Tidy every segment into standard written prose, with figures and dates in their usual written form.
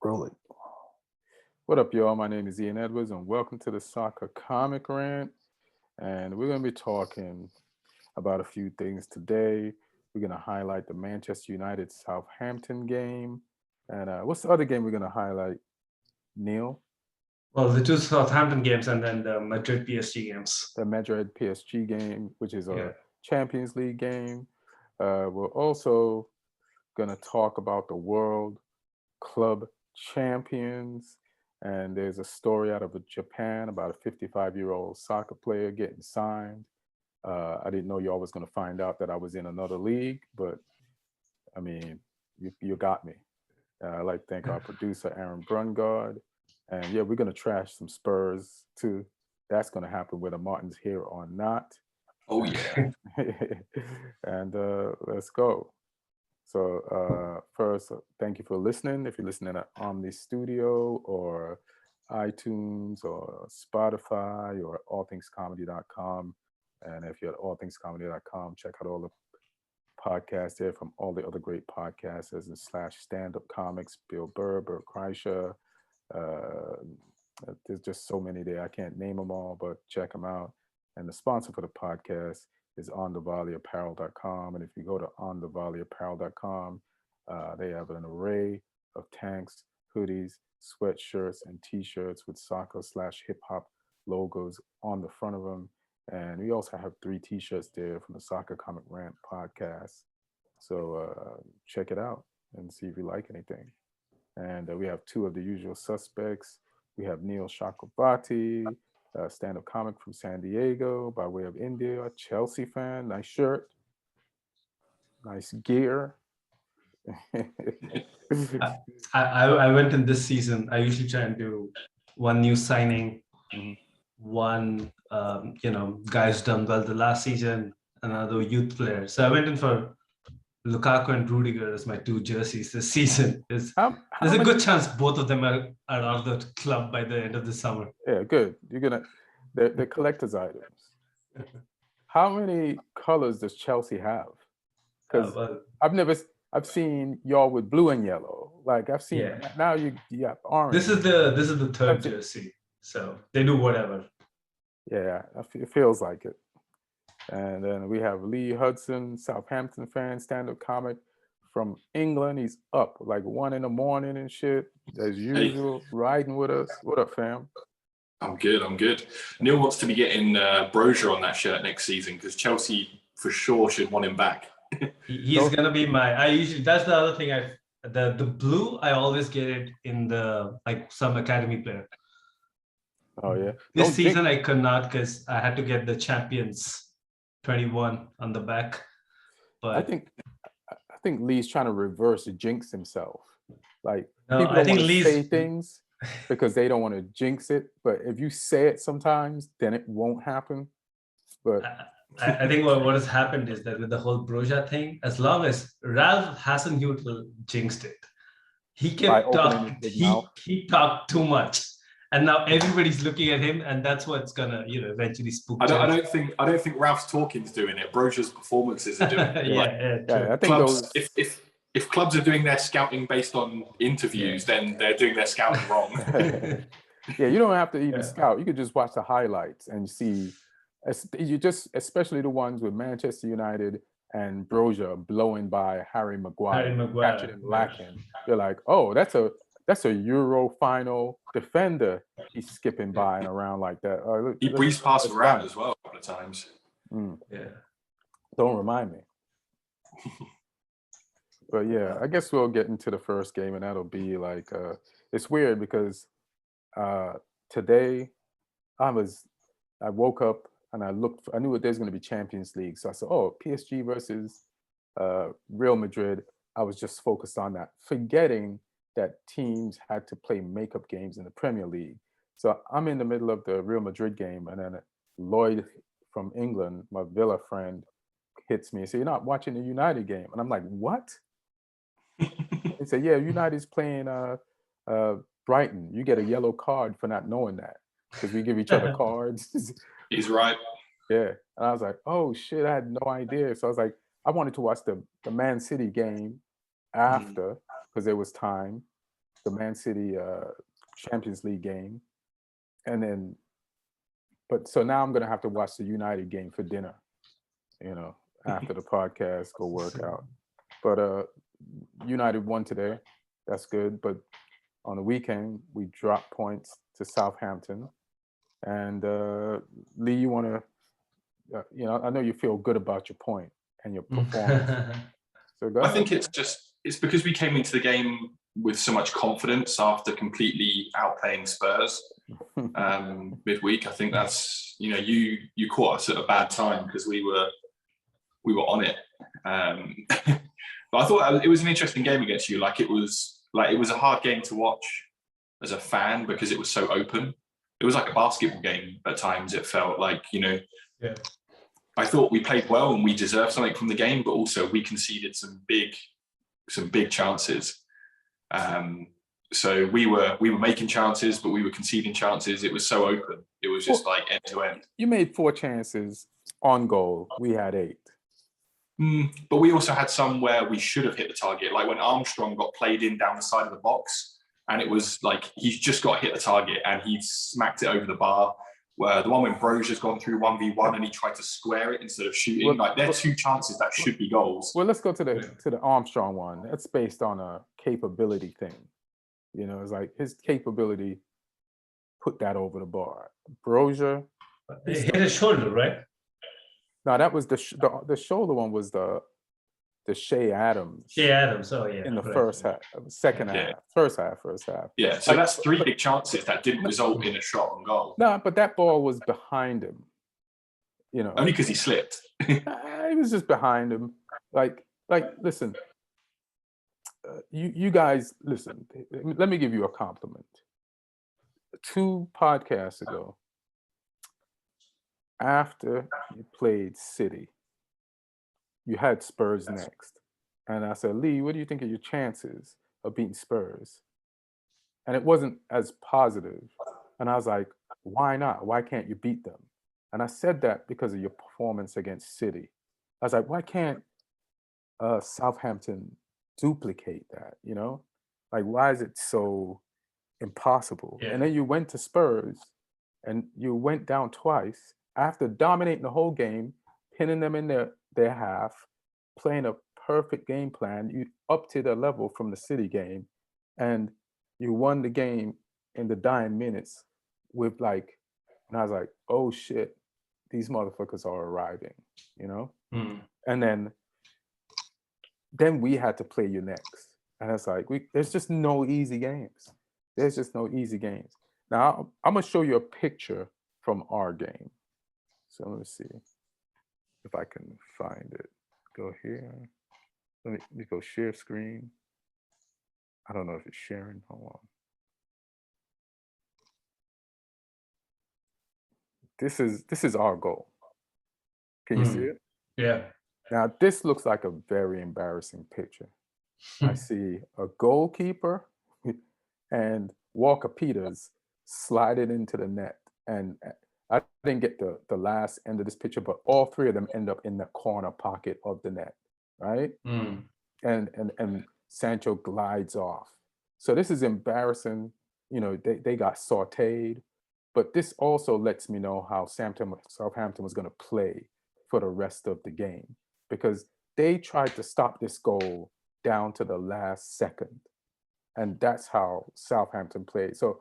Roll it. What up, y'all? My name is Ian Edwards, and welcome to the Soccer Comic Rant. And we're going to be talking about a few things today. We're going to highlight the Manchester United Southampton game. And what's the other game we're going to highlight, Neil? Well, the two Southampton games and then the Madrid PSG games. The Madrid PSG game, which is a Yeah. Champions League game. We're also going to talk about the World Club Champions. And there's a story out of Japan about a 55-year-old soccer player getting signed. I didn't know y'all was going to find out that I was in another league, but I mean, you got me. I'd like to thank our producer, Aaron Brungardt. And yeah, we're going to trash some Spurs too. That's going to happen whether Martin's here or not. Oh, yeah. And let's go. So first, thank you for listening. If you're listening at Omni Studio or iTunes or Spotify or allthingscomedy.com. And if you're at allthingscomedy.com, check out all the podcasts there from all the other great podcasters and / stand-up comics, Bill Burr, Bert Kreischer. There's just so many there. I can't name them all, but check them out. And the sponsor for the podcast is onthevolleyapparel.com. And if you go to onthevolleyapparel.com, they have an array of tanks, hoodies, sweatshirts, and t-shirts with soccer / hip-hop logos on the front of them. And we also have 3 t-shirts there from the Soccer Comic Rant podcast. So check it out and see if you like anything. And we have 2 of the usual suspects. We have Neil Chakravarty, stand-up comic from San Diego by way of India, a Chelsea fan, nice shirt, nice gear. I went in this season. I usually try and do one new signing, one guys done well the last season, another youth player. So I went in for Lukaku and Rudiger as my 2 jerseys this season. There's a good chance both of them are out of the club by the end of the summer. Yeah, good. They're collector's items. How many colors does Chelsea have? Because I've seen y'all with blue and yellow. Like I've seen now you have orange. This is the 3rd jersey, so they do whatever. Yeah, it feels like it. And then we have Lee Hudson, Southampton fan, stand-up comic from England. He's up like 1 a.m. and shit, as usual, riding with us. What up, fam? I'm good. Neil wants to be getting brochure on that shirt next season because Chelsea for sure should want him back. He's gonna be that's the other thing. The blue, I always get it in the some academy player. Oh yeah. This season I could not because I had to get the Champions 21 on the back. But I think Lee's trying to reverse jinx himself. Like no, people don't want to say things because they don't want to jinx it. But if you say it sometimes, then it won't happen. But I think what has happened is that with the whole Broja thing, as long as Ralph hasn't jinxed it, he kept he talked too much. And now everybody's looking at him, and that's what's gonna, eventually spook. I don't think Ralph's talking's doing it. Broja's performances are doing it. I think clubs, if clubs are doing their scouting based on interviews, then they're doing their scouting wrong. Yeah, you don't have to even scout. You could just watch the highlights and see. Especially the ones with Manchester United and Broja blowing by Harry Maguire, catching him lacking. You're like, oh, that's a Euro final defender. He's skipping by and around like that. He breezed past Rant as well a couple of times. Yeah. Don't remind me. But yeah, I guess we'll get into the first game, and that'll be like it's weird because today I woke up and I knew there's going to be Champions League, so I said, oh, PSG versus Real Madrid. I was just focused on that, forgetting that teams had to play makeup games in the Premier League. So I'm in the middle of the Real Madrid game, and then Lloyd from England, my Villa friend, hits me and says, you're not watching the United game. And I'm like, what? He said, yeah, United's playing Brighton. You get a yellow card for not knowing that because we give each other cards. He's right. Yeah. And I was like, oh, shit, I had no idea. So I was like, I wanted to watch the Man City game after because there was time. the Man City Champions League game, and then, but so now I'm gonna have to watch the United game for dinner, after the podcast, go work out. But United won today. That's good. But on the weekend, we dropped points to Southampton. And Lee, you want to, I know you feel good about your point and your performance. So go I ahead. think it's because we came into the game with so much confidence after completely outplaying Spurs midweek. I think that's, you caught us at a bad time because we were on it. But I thought it was an interesting game against you. It was a hard game to watch as a fan because it was so open. It was like a basketball game at times. It felt like, Yeah. I thought we played well and we deserved something from the game, but also we conceded some big chances. So we were making chances, but we were conceding chances. It was so open. It was just like end to end. You made 4 chances on goal. We had 8. But we also had some where we should have hit the target, like when Armstrong got played in down the side of the box, and it was like he's just got to hit the target, and he smacked it over the bar. Where the one when Brozier's gone through 1v1 and he tried to square it instead of shooting, they're 2 chances that should be goals. Well, let's go to the Armstrong one. That's based on a capability thing. It's like his capability put that over the bar. Brozier, He hit his shoulder, right? no, that was the shoulder one was the Shea Adams. Shea Adams, oh yeah. In the correct. first half, second half, first half. Yeah, so that's 3 big chances that didn't result in a shot on goal. No, but that ball was behind him. Only because he slipped. He was just behind him. Like, listen, you guys, listen. Let me give you a compliment. 2 podcasts ago, after you played City, you had Spurs next. And I said, Lee, what do you think of your chances of beating Spurs? And it wasn't as positive. And I was like, why not? Why can't you beat them? And I said that because of your performance against City. I was like, why can't Southampton duplicate that? Like, why is it so impossible? Yeah. And then you went to Spurs and you went down twice after dominating the whole game, pinning them in their half, playing a perfect game plan. You up to the level from the City game, and you won the game in the dying minutes with and I was like, oh shit, these motherfuckers are arriving, And then we had to play you next. And it's like, there's just no easy games. There's just no easy games. Now, I'm going to show you a picture from our game. So let me see if I can find it. Go here. Let me go share screen. I don't know if it's sharing. Hold on. This is our goal. Can you see it? Yeah. Now, this looks like a very embarrassing picture. I see a goalkeeper and Walker Peters slide it into the net. And I didn't get the last end of this picture, but all 3 of them end up in the corner pocket of the net, right? And Sancho glides off. So this is embarrassing. They got sauteed. But this also lets me know how Southampton was going to play for the rest of the game, because they tried to stop this goal down to the last second. And that's how Southampton played. So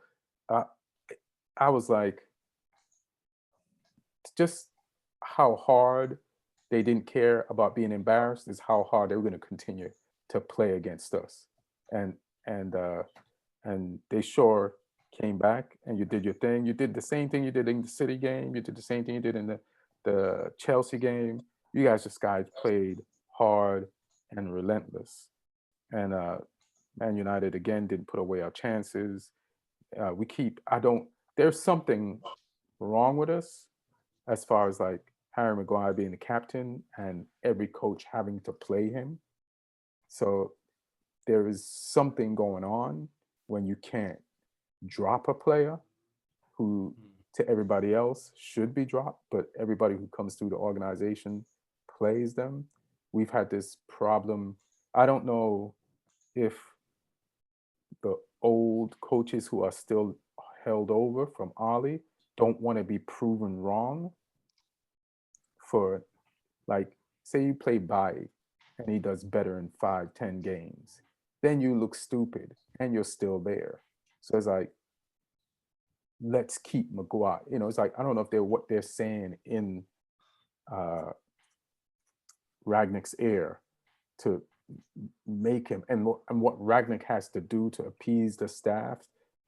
I was like, just how hard they didn't care about being embarrassed is how hard they were going to continue to play against us. And they sure came back, and you did your thing. You did the same thing you did in the City game. You did the same thing you did in the Chelsea game. You guys played hard and relentless. And Man United again didn't put away our chances. There's something wrong with us as far as like Harry Maguire being the captain and every coach having to play him. So there is something going on when you can't drop a player who to everybody else should be dropped, but everybody who comes through the organization plays them. We've had this problem. I don't know if the old coaches who are still held over from Ollie don't want to be proven wrong for, like, say you play Bai and he does better in 5, 10 games, then you look stupid and you're still there. So it's like, let's keep Maguire. You know, it's like, I don't know if they're what they're saying in uh Ragnick's ear to make him, and what Ragnick has to do to appease the staff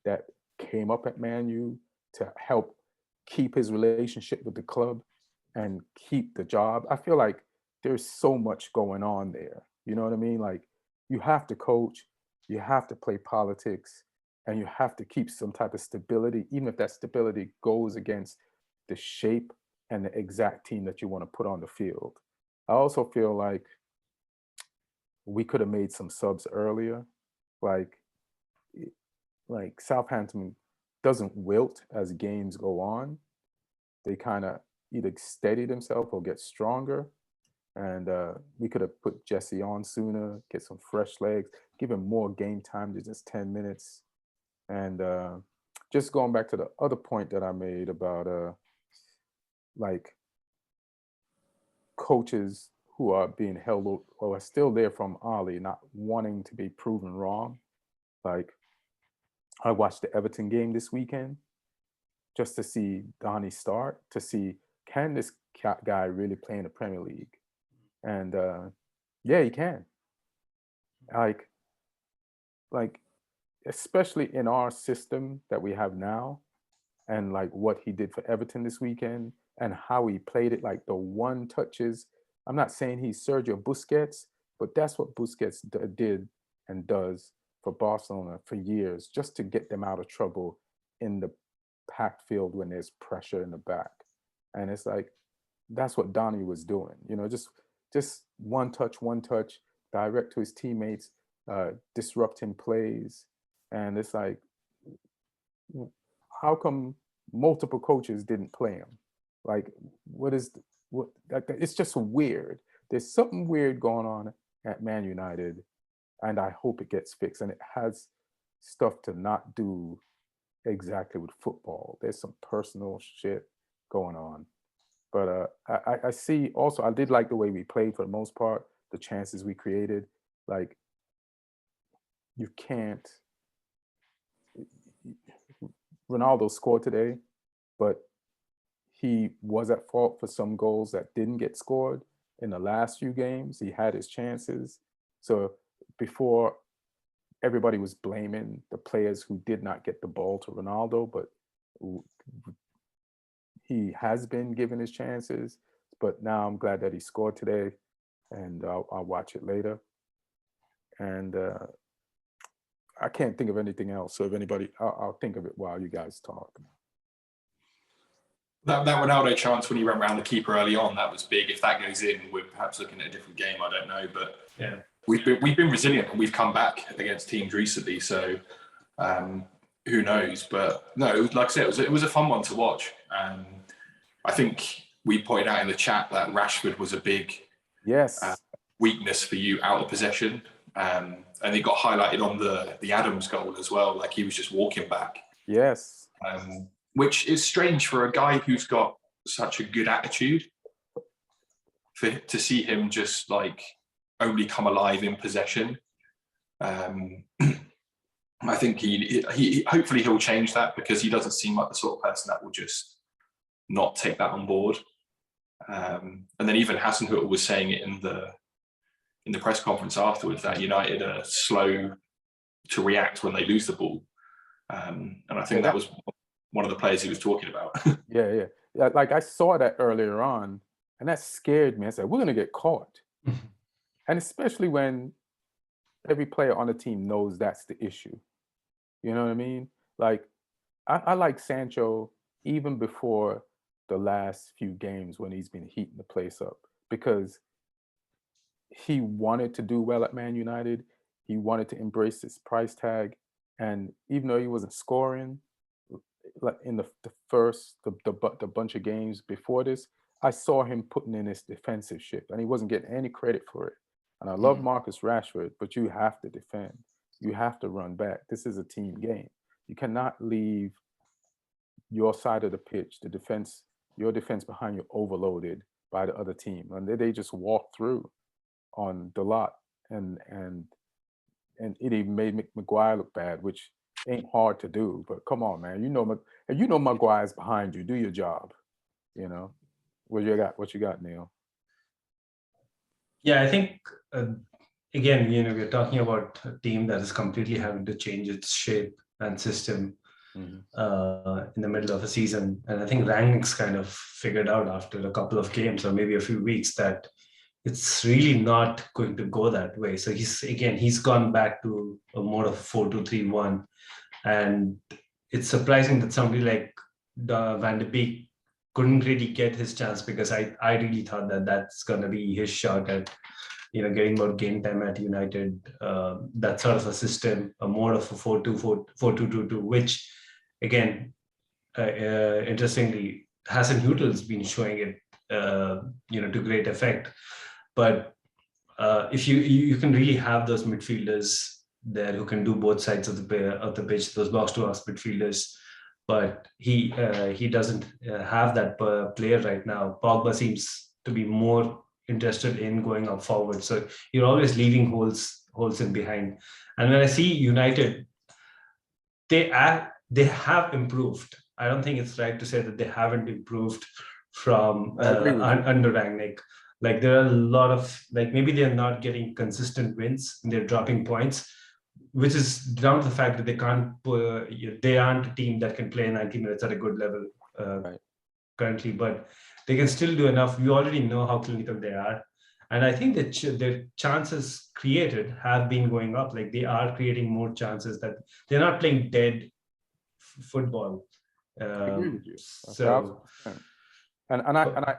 that came up at Man U to help keep his relationship with the club and keep the job. I feel like there's so much going on there. You know what I mean? Like, you have to coach, you have to play politics, and you have to keep some type of stability, even if that stability goes against the shape and the exact team that you want to put on the field. I also feel like we could have made some subs earlier. Like, like Southampton doesn't wilt as games go on. They kind of either steady themselves or get stronger. And we could have put Jesse on sooner, get some fresh legs, give him more game time than just 10 minutes. And just going back to the other point that I made about like coaches who are being held or are still there from Ollie, not wanting to be proven wrong. Like, I watched the Everton game this weekend just to see Donny start, to see, can this guy really play in the Premier League? And yeah, he can. Like, especially in our system that we have now, and like what he did for Everton this weekend and how he played it, like the one touches. I'm not saying he's Sergio Busquets, but that's what Busquets did and does for Barcelona for years, just to get them out of trouble in the packed field when there's pressure in the back. And it's like, that's what Donny was doing, you know, just one touch, direct to his teammates, disrupting plays. And it's like, how come multiple coaches didn't play him? Like, it's just weird. There's something weird going on at Man United, and I hope it gets fixed. And it has stuff to not do exactly with football. There's some personal shit going on. But I see also, I did like the way we played for the most part, the chances we created. Like, you can't, Ronaldo scored today, but he was at fault for some goals that didn't get scored in the last few games. He had his chances. So before, everybody was blaming the players who did not get the ball to Ronaldo, but he has been given his chances. But now I'm glad that he scored today, and I'll watch it later. And I can't think of anything else. So if anybody, I'll think of it while you guys talk. That Ronaldo chance when he ran around the keeper early on, that was big. If that goes in, we're perhaps looking at a different game. I don't know, but Yeah, we've been resilient and we've come back against teams recently. So who knows? But no, like I said, it was a fun one to watch. I think we pointed out in the chat that Rashford was a big weakness for you out of possession. And it got highlighted on the Adams goal as well. Like, he was just walking back. Yes. Which is strange for a guy who's got such a good attitude, to see him just like only come alive in possession. I think he hopefully he'll change that, because he doesn't seem like the sort of person that will just not take that on board. And then even Hasenhüttl was saying it in the press conference afterwards, that United are slow to react when they lose the ball. And I think that was one of the players he was talking about. Yeah. Like, I saw that earlier on, and that scared me. I said, we're going to get caught. And especially when every player on the team knows that's the issue. You know what I mean? Like, I like Sancho even before the last few games when he's been heating the place up, because he wanted to do well at Man United. He wanted to embrace his price tag. And even though he wasn't scoring, like in the bunch of games before this, I saw him putting in his defensive shit, and he wasn't getting any credit for it. And I love Marcus Rashford, but you have to defend. you have to run back. This is a team game. You cannot leave your side of the pitch, your defense behind you overloaded by the other team. And they just walk through on the lot, and it even made Maguire look bad, which ain't hard to do. But come on, man, you know Maguire's behind you. Do your job. What you got, Neil? Yeah, I think again, we're talking about a team that is completely having to change its shape and system in the middle of a season. And I think Rangnick's kind of figured out after a couple of games or maybe a few weeks that it's really not going to go that way. So he's gone back to a mode of 4-2-3-1, and it's surprising that somebody like Van de Beek couldn't really get his chance, because I really thought that that's going to be his shot at getting more game time at United. That sort of a system, a mode of a 4-2-2-2, which again, interestingly, Hassan Hutel's been showing it to great effect. But if you can really have those midfielders there who can do both sides of the pitch, those box-to-box midfielders, but he doesn't have that player right now. Pogba seems to be more interested in going up forward, so you're always leaving holes in behind. And when I see United, they have improved. I don't think it's right to say that they haven't improved from under Rangnick. Like, there are a lot of, like, maybe they're not getting consistent wins and they're dropping points, which is down to the fact that they aren't a team that can play 90 minutes at a good level currently, but they can still do enough. We already know how clinical they are. And I think that their chances created have been going up. Like, they are creating more chances, that they're not playing dead football. I agree with you. So, and I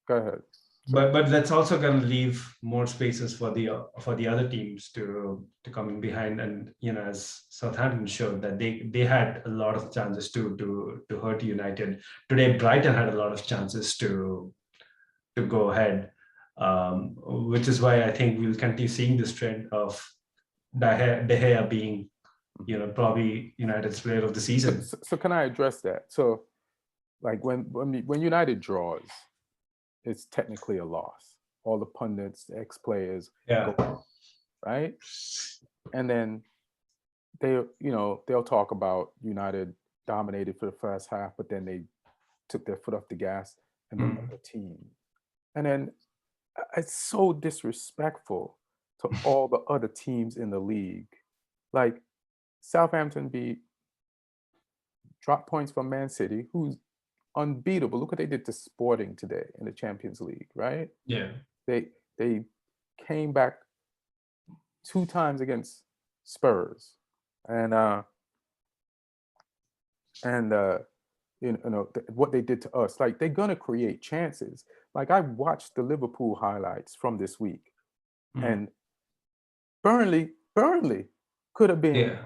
go ahead. But that's also going to leave more spaces for the other teams to come in behind. And as Southampton showed, that they had a lot of chances to hurt United. Today, Brighton had a lot of chances to go ahead, which is why I think we'll continue seeing this trend of De Gea being, probably United's player of the season. So can I address that? So, like, when United draws, it's technically a loss. All the pundits, the ex-players, right? And then they'll talk about United dominated for the first half, but then they took their foot off the gas and the other team. And then it's so disrespectful to all the other teams in the league. Like, Southampton dropped points from Man City, who's unbeatable. Look what they did to Sporting today in the Champions League, right? Yeah. They came back 2 times against Spurs, and what they did to us. Like, they're gonna create chances. Like, I watched the Liverpool highlights from this week, and Burnley could have been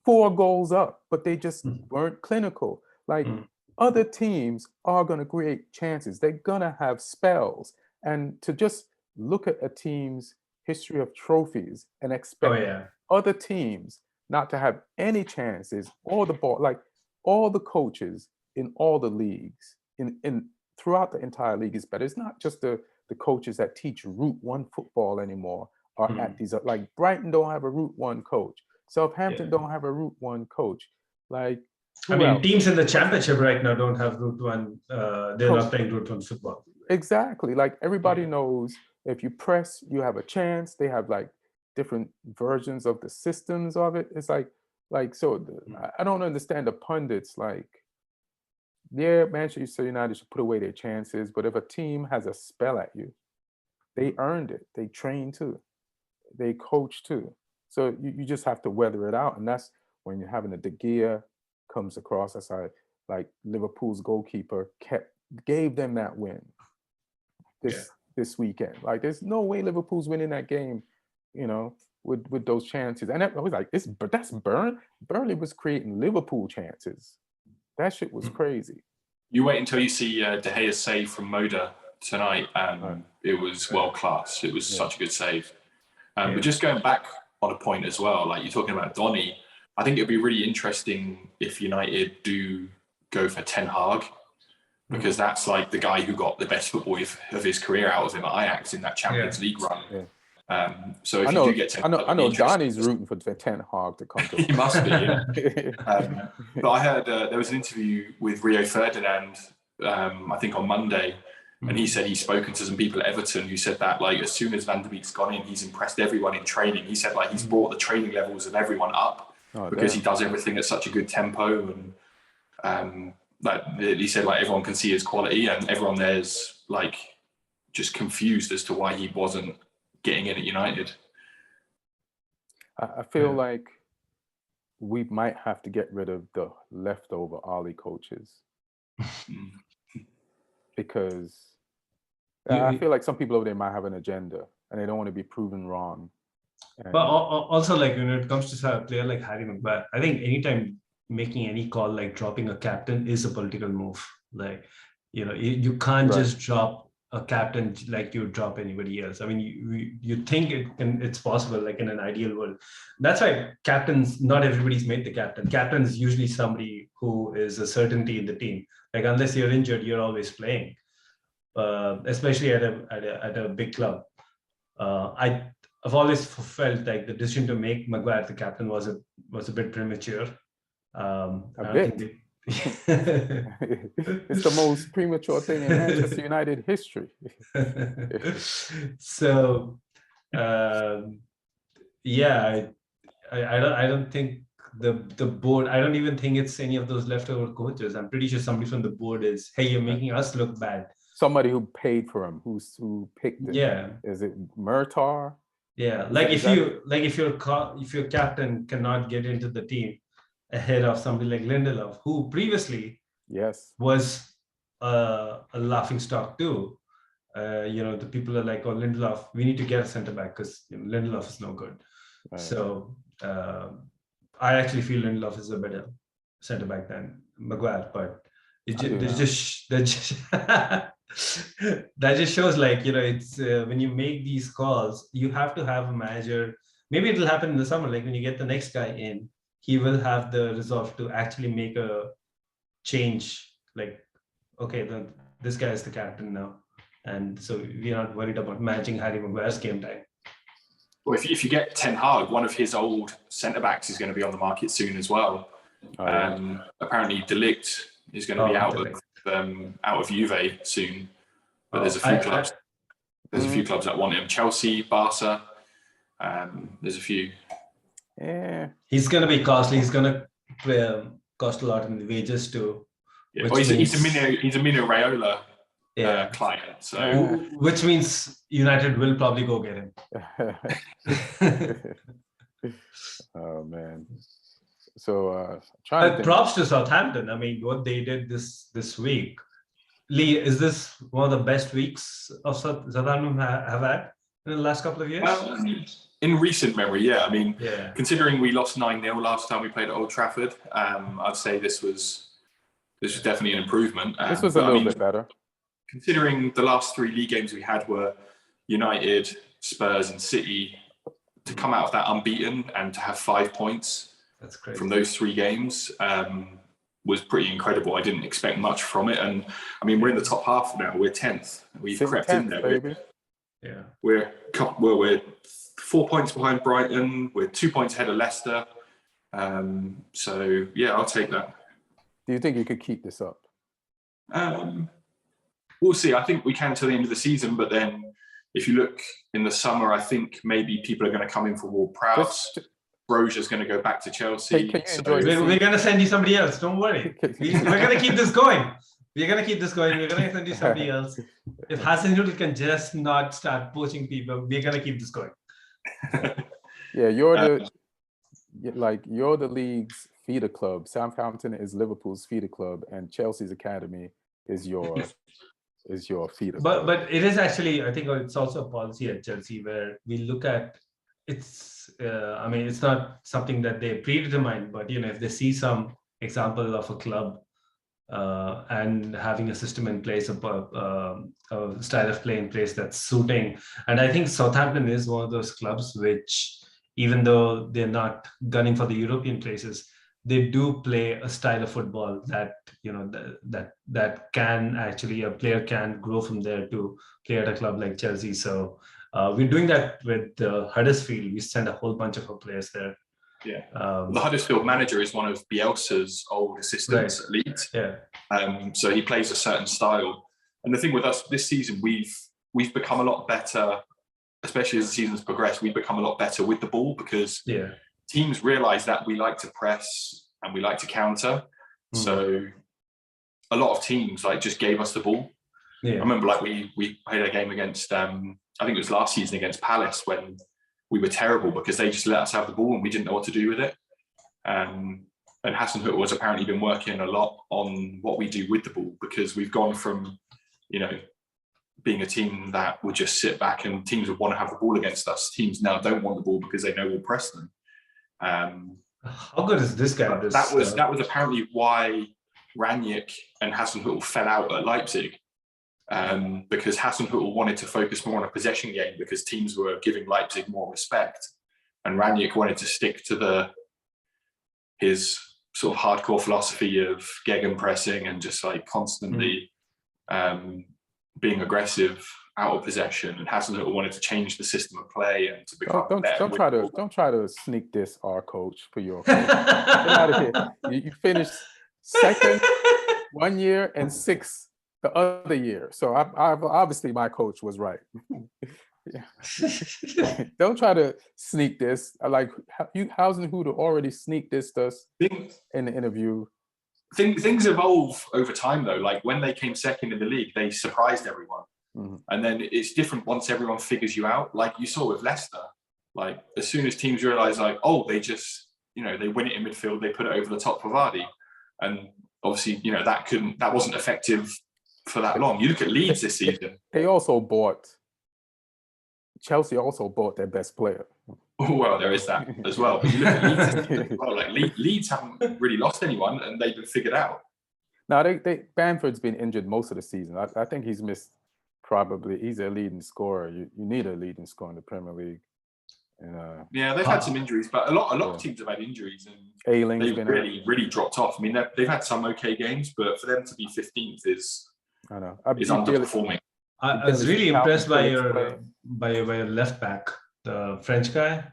4 goals up, but they just weren't clinical. Like, other teams are going to create chances. They're going to have spells. And to just look at a team's history of trophies and expect other teams not to have any chances, or the ball, like, all the coaches in all the leagues, in throughout the entire league is better. It's not just the coaches that teach Route 1 football anymore are at these, like, Brighton don't have a Route 1 coach. Southampton don't have a Route 1 coach. Like, teams in the championship right now don't have Route 1. They're not playing Route 1 football. Exactly. Like, everybody knows if you press, you have a chance. They have, like, different versions of the systems of it. It's like so I don't understand the pundits. Like, Manchester United should put away their chances, but if a team has a spell at you, they earned it. They train too. They coach too. So you just have to weather it out. And that's when you're having a De Gea comes across. That's how, like, Liverpool's goalkeeper gave them that win this weekend. Like, there's no way Liverpool's winning that game, with those chances. And I was like, that's Burnley was creating Liverpool chances. That shit was crazy. You wait until you see De Gea's save from Moda tonight. It was world class. It was such a good save. But just going back on a point as well. Like you're talking about Donny. I think it'd be really interesting if United do go for Ten Hag, because that's like the guy who got the best football of his career out of him at Ajax in that Champions League run. Yeah. So if you do get Ten Hag, I know Donny's rooting for Ten Hag to come to. He must be, yeah. But I heard there was an interview with Rio Ferdinand, I think on Monday, and he said he's spoken to some people at Everton who said that like as soon as Van der Beek's gone in, he's impressed everyone in training. He said like he's brought the training levels of everyone up because he does everything at such a good tempo, and like he said like everyone can see his quality, and everyone there's like just confused as to why he wasn't getting in at United. I feel like we might have to get rid of the leftover Ollie coaches because I feel like some people over there might have an agenda and they don't want to be proven wrong. But also, like when it comes to a player like Harry Maguire, I think anytime making any call like dropping a captain is a political move. Like, you can't just drop a captain like you drop anybody else. I mean, you think it's possible, like in an ideal world. That's why captains, not everybody's made the captain. Captain is usually somebody who is a certainty in the team. Like unless you're injured, you're always playing. Especially at a big club. I've always felt like the decision to make Maguire the captain was a bit premature. It's the most premature thing in Manchester United history. So, I don't think the board. I don't even think it's any of those leftover coaches. I'm pretty sure somebody from the board is, hey, you're making us look bad. Somebody who paid for him, who picked him. Yeah. Is it Murtar? Yeah, like if your captain cannot get into the team ahead of somebody like Lindelof, who previously was a laughing stock too. The people are like, oh, Lindelof, we need to get a centre back because Lindelof is no good. Right. So I actually feel Lindelof is a better centre back than Maguire, but that just shows like, it's when you make these calls, you have to have a manager. Maybe it'll happen in the summer, like when you get the next guy in, he will have the resolve to actually make a change. Like, okay, this guy is the captain now, and so we're not worried about managing Harry Maguire's game time. Well, if you get Ten Hag, one of his old centre backs is going to be on the market soon as well. Apparently, De Ligt is going to be out of Juve soon, but there's a few clubs. There's a few clubs that want him. Chelsea, Barca. There's a few. Yeah, he's going to be costly. He's going to cost a lot in the wages too. Yeah, well, he's a Mino Raiola client, so which means United will probably go get him. Oh man. So props to Southampton. I mean, what they did this week. Lee, is this one of the best weeks of Southampton have had in the last couple of years? In recent memory, yeah. I mean, considering we lost 9-0 last time we played at Old Trafford, I'd say this was definitely an improvement. This was a little bit better. Considering the last 3 league games we had were United, Spurs, and City, to come out of that unbeaten and to have 5 points. That's crazy. From those 3 games was pretty incredible. I didn't expect much from it, and I mean we're in the top half now. We're 10th. We've crept in there. Baby. We're 4 points behind Brighton. We're 2 points ahead of Leicester. So yeah, I'll take that. Do you think you could keep this up? We'll see. I think we can till the end of the season, but then if you look in the summer, I think maybe people are going to come in for Ward-Prowse. Brozia's going to go back to Chelsea. We're going to send you somebody else. Don't worry. We're going to keep this going. We're going to send you somebody else. If Hudson can just not start poaching people, we're going to keep this going. Yeah, you're the league's feeder club. Southampton is Liverpool's feeder club, and Chelsea's academy is your feeder club. But it is actually, I think it's also a policy at Chelsea where we look at it's not something that they predetermine, but if they see some example of a club and having a system in place, a style of play in place that's suiting, and I think Southampton is one of those clubs which even though they're not gunning for the European places, they do play a style of football that, that can actually, a player can grow from there to play at a club like Chelsea. So we're doing that with Huddersfield. We send a whole bunch of our players there. Yeah. The Huddersfield manager is one of Bielsa's old assistants at Leeds. Yeah. So he plays a certain style. And the thing with us this season, we've become a lot better, especially as the season's progressed. We've become a lot better with the ball because teams realise that we like to press and we like to counter. So a lot of teams just gave us the ball. Yeah. I remember we played a game against I think it was last season against Palace when we were terrible because they just let us have the ball and we didn't know what to do with it. And Hassan Hüttl has apparently been working a lot on what we do with the ball because we've gone from, being a team that would just sit back and teams would want to have the ball against us. Teams now don't want the ball because they know we'll press them. How good is this guy? That was apparently why Rangnick and Hassan Hüttl fell out at Leipzig. Because Hassan Hüttl wanted to focus more on a possession game because teams were giving Leipzig more respect, and Rangnick wanted to stick to his sort of hardcore philosophy of gegenpressing and just constantly being aggressive out of possession. And Hassan Hüttl wanted to change the system of play and to become better. Don't try to sneak this our coach for your coach. Get out of here. You finished second 1 year and sixth the other year. So obviously my coach was right. Don't try to sneak this. Hassan Hüttl already sneaked this to us in the interview. Things evolve over time though. When they came second in the league, they surprised everyone. And then it's different once everyone figures you out. Like you saw with Leicester, as soon as teams realize they just, they win it in midfield, they put it over the top for Vardy. And obviously, that wasn't effective for that long. You look at Leeds this season. Chelsea also bought their best player. Well, there is that as well. But you look at Leeds, Leeds haven't really lost anyone and they've been figured out. No, Bamford's been injured most of the season. I think he's missed he's a leading scorer. You need a leading scorer in the Premier League. And, they've had some injuries, but a lot of teams have had injuries and they've really dropped off. I mean, they've had some okay games, but for them to be 15th is underperforming. I was really impressed by your left back, the French guy,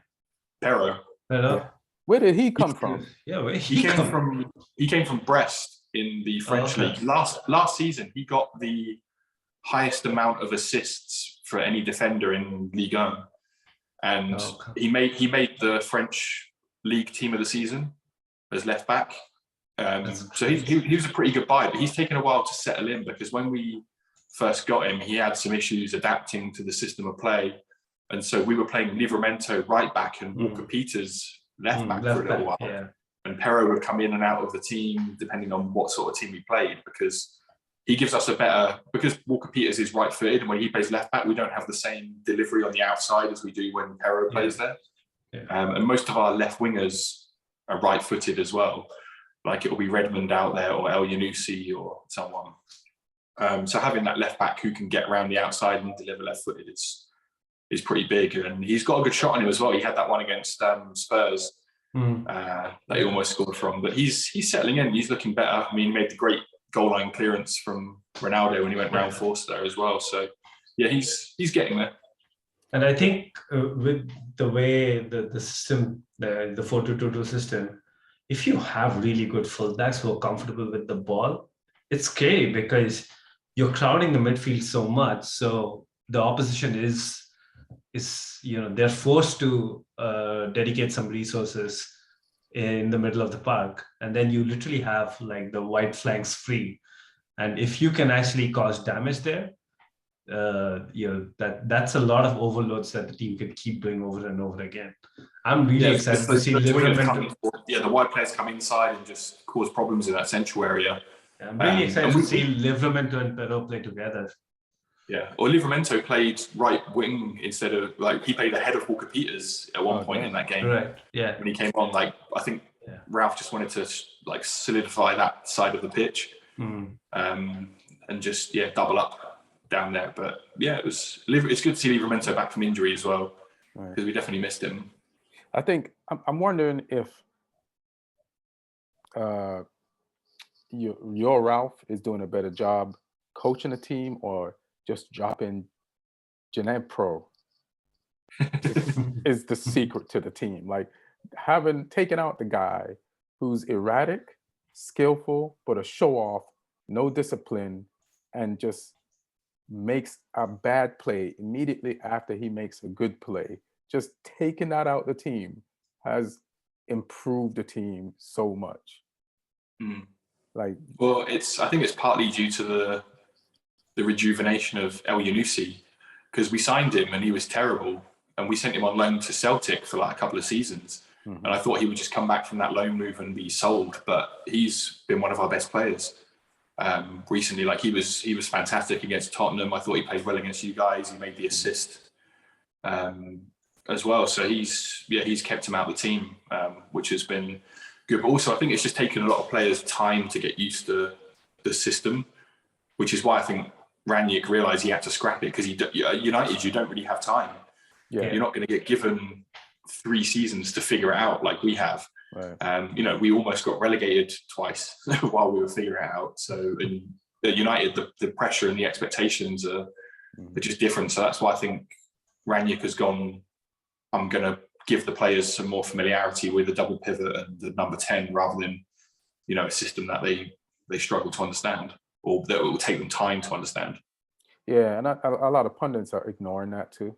Perrault. Yeah. Where did he come from? Yeah, he came from Brest in the French league. Last season, he got the highest amount of assists for any defender in Ligue 1, and he made the French league team of the season as left back. So he was a pretty good buy, but he's taken a while to settle in because when we first got him, he had some issues adapting to the system of play. And so we were playing Livramento right back and Walker Peters left back for a little while. Yeah. And Perrault would come in and out of the team depending on what sort of team we played because he gives us because Walker Peters is right-footed and when he plays left back, we don't have the same delivery on the outside as we do when Perrault plays there. Yeah. And most of our left wingers are right-footed as well. It will be Redmond out there or El Yunusi or someone. So having that left back who can get around the outside and deliver left-footed is pretty big, and he's got a good shot on him as well. He had that one against Spurs that he almost scored from, but he's settling in. He's looking better. I mean, he made the great goal line clearance from Ronaldo when he went round Forster as well. So yeah, he's getting there. And I think with the way the system, the 4-2-2-2 system, if you have really good fullbacks who are comfortable with the ball, it's scary because you're crowding the midfield so much. So the opposition is they're forced to dedicate some resources in the middle of the park, and then you literally have the wide flanks free. And if you can actually cause damage there, that's a lot of overloads that the team can keep doing over and over again. I'm really excited to see the wide players come inside and just cause problems in that central area. I'm really excited to see Livramento and Perrault play together. Yeah, or Livramento played right wing instead of he played ahead of Walker Peters at one point in that game. Right. Yeah. When he came on, I think Ralph just wanted to solidify that side of the pitch, and just double up down there. But yeah, it's good to see Livramento back from injury as well because we definitely missed him. I think I'm wondering if uh, your Ralph is doing a better job coaching the team or just dropping Jeanette Pro is the secret to the team. Like having taken out the guy who's erratic, skillful, but a show off, no discipline, and just makes a bad play immediately after he makes a good play. Just taking that out the team has improved the team so much. Mm. Like, Well, I think it's partly due to the rejuvenation of El Yunusi, because we signed him and he was terrible, and we sent him on loan to Celtic for like a couple of seasons. mhm. And I thought he would just come back from that loan move and be sold, but he's been one of our best players recently. Like he was fantastic against Tottenham. I thought he played well against you guys. He made the assist as well. So he's kept him out of the team, which has been good. But also I think it's just taken a lot of players time to get used to the system, which is why I think Ranić realised he had to scrap it, because United, you don't really have time. Yeah, You're not going to get given 3 seasons to figure it out like we have. right. We almost got relegated twice while we were figuring it out. So at United, the pressure and the expectations are just different. So that's why I think Ranić has gone, I'm going to give the players some more familiarity with the double pivot and the number 10 rather than, a system that they struggle to understand, or that it will take them time to understand. Yeah, and a lot of pundits are ignoring that too.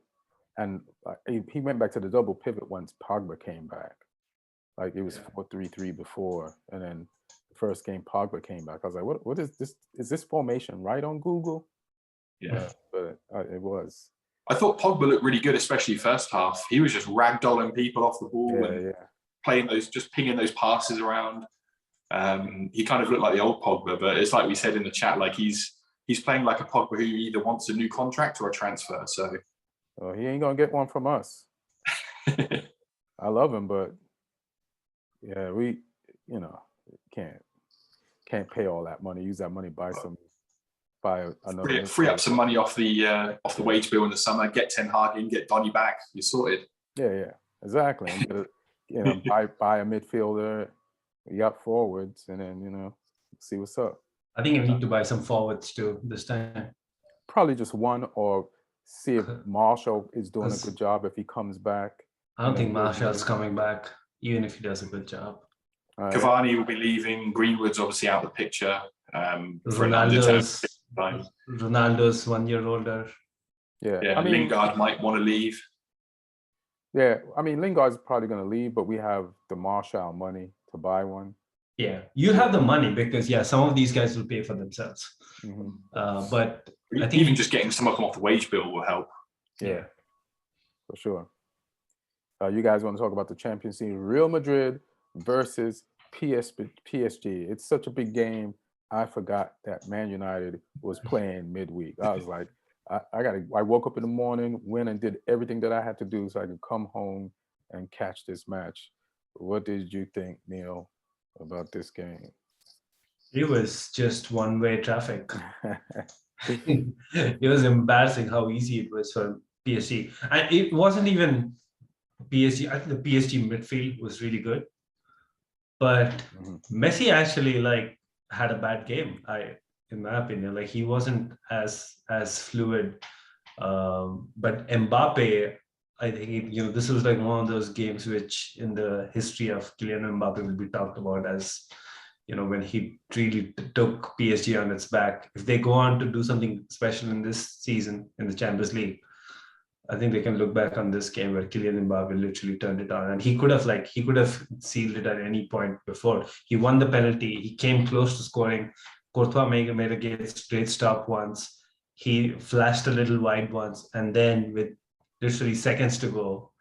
And he went back to the double pivot once Pogba came back. Like it was 4-3-3 before, and then the first game Pogba came back. I was like, what is this? Is this formation right on Google? Yeah. But it was. I thought Pogba looked really good, especially first half. He was just ragdolling people off the ball and playing just pinging those passes around. He kind of looked like the old Pogba, but it's like we said in the chat, like he's playing like a Pogba who either wants a new contract or a transfer. So He ain't gonna get one from us. I love him, but yeah, we can't pay all that money. Use that money buy another free up some money off the wage bill in the summer. Get Ten Hag in, get Donny back. You're sorted. Yeah, exactly. And buy a midfielder. We got forwards, and then see what's up. I think you need to buy some forwards too this time. Probably just one, or see if Marshall is doing a good job if he comes back. I don't think Marshall's coming back, even if he does a good job. Cavani will be leaving. Greenwood's obviously out of the picture. Ronaldo's 1 year older. Yeah. Lingard might want to leave. Yeah, I mean Lingard's probably going to leave, but we have the Marshall money to buy one. Yeah, you have the money because some of these guys will pay for themselves. Mm-hmm. But I think even just getting some of them off the wage bill will help. Yeah, for sure. You guys want to talk about the Champions League? Real Madrid versus PSG. It's such a big game. I forgot that Man United was playing midweek. I was like, I woke up in the morning, went and did everything that I had to do so I could come home and catch this match. What did you think, Neil, about this game? It was just one-way traffic. It was embarrassing how easy it was for PSG. And it wasn't even PSG. I think the PSG midfield was really good. But Messi actually had a bad game, in my opinion. Like he wasn't as fluid. But Mbappe, I think this was like one of those games which in the history of Kylian Mbappe will be talked about as when he really took PSG on its back. If they go on to do something special in this season in the Champions League, I think they can look back on this game where Kylian Mbappe literally turned it on, and he could have sealed it at any point before. He won the penalty. He came close to scoring. Courtois made a great stop once. He flashed a little wide once, and then with literally seconds to go,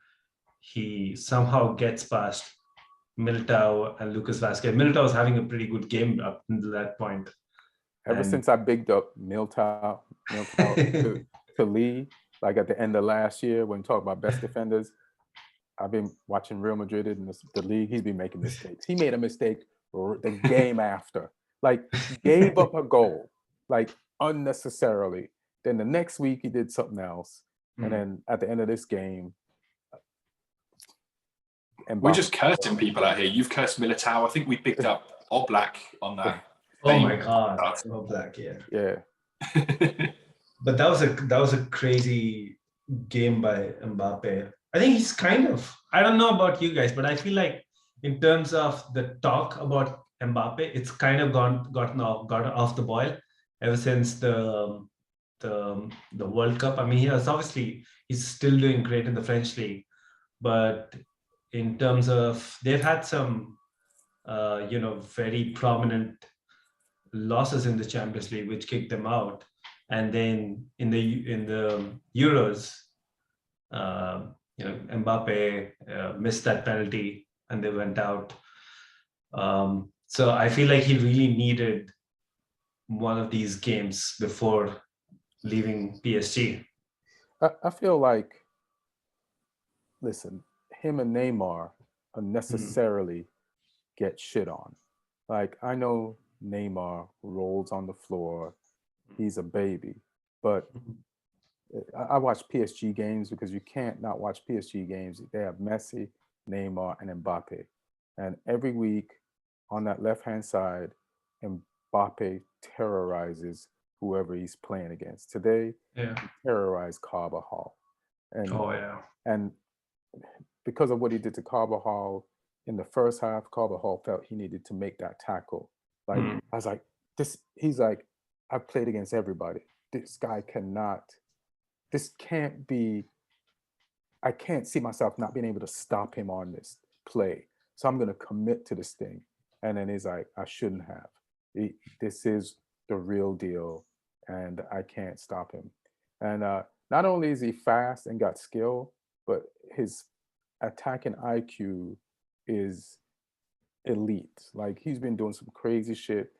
he somehow gets past Militao and Lucas Vazquez. Militao was having a pretty good game up until that point. Since I bigged up Militao to Lee, like at the end of last year when we talk about best defenders, I've been watching Real Madrid in the league. He's been making mistakes. He made a mistake the game after, like gave up a goal, like unnecessarily. Then the next week he did something else. And then at the end of this game, We're just cursing people out here. You've cursed Militao. I think we picked up Oblak on that. Oh my God, Oblak, yeah. Yeah. But that was a crazy game by Mbappe. I think he's I don't know about you guys, but I feel like in terms of the talk about Mbappe, it's kind of got off the boil ever since the World Cup. I mean, he's still doing great in the French league, but in terms of they've had some very prominent losses in the Champions League, which kicked them out, and then in the Euros, Mbappe missed that penalty and they went out. So I feel like he really needed one of these games before leaving PSG. I feel like, listen, him and Neymar unnecessarily get shit on. Like, I know Neymar rolls on the floor. He's a baby. But I watch PSG games because you can't not watch PSG games. They have Messi, Neymar, and Mbappe. And every week on that left-hand side, Mbappe terrorizes whoever he's playing against. Today, he terrorized Carvajal. And because of what he did to Carvajal in the first half, Carvajal felt he needed to make that tackle. Like, I was like, he's like, I've played against everybody. This can't be, I can't see myself not being able to stop him on this play. So I'm going to commit to this thing. And then he's like, I shouldn't have. This is the real deal, and I can't stop him. And not only is he fast and got skill, but his attacking IQ is elite. Like, he's been doing some crazy shit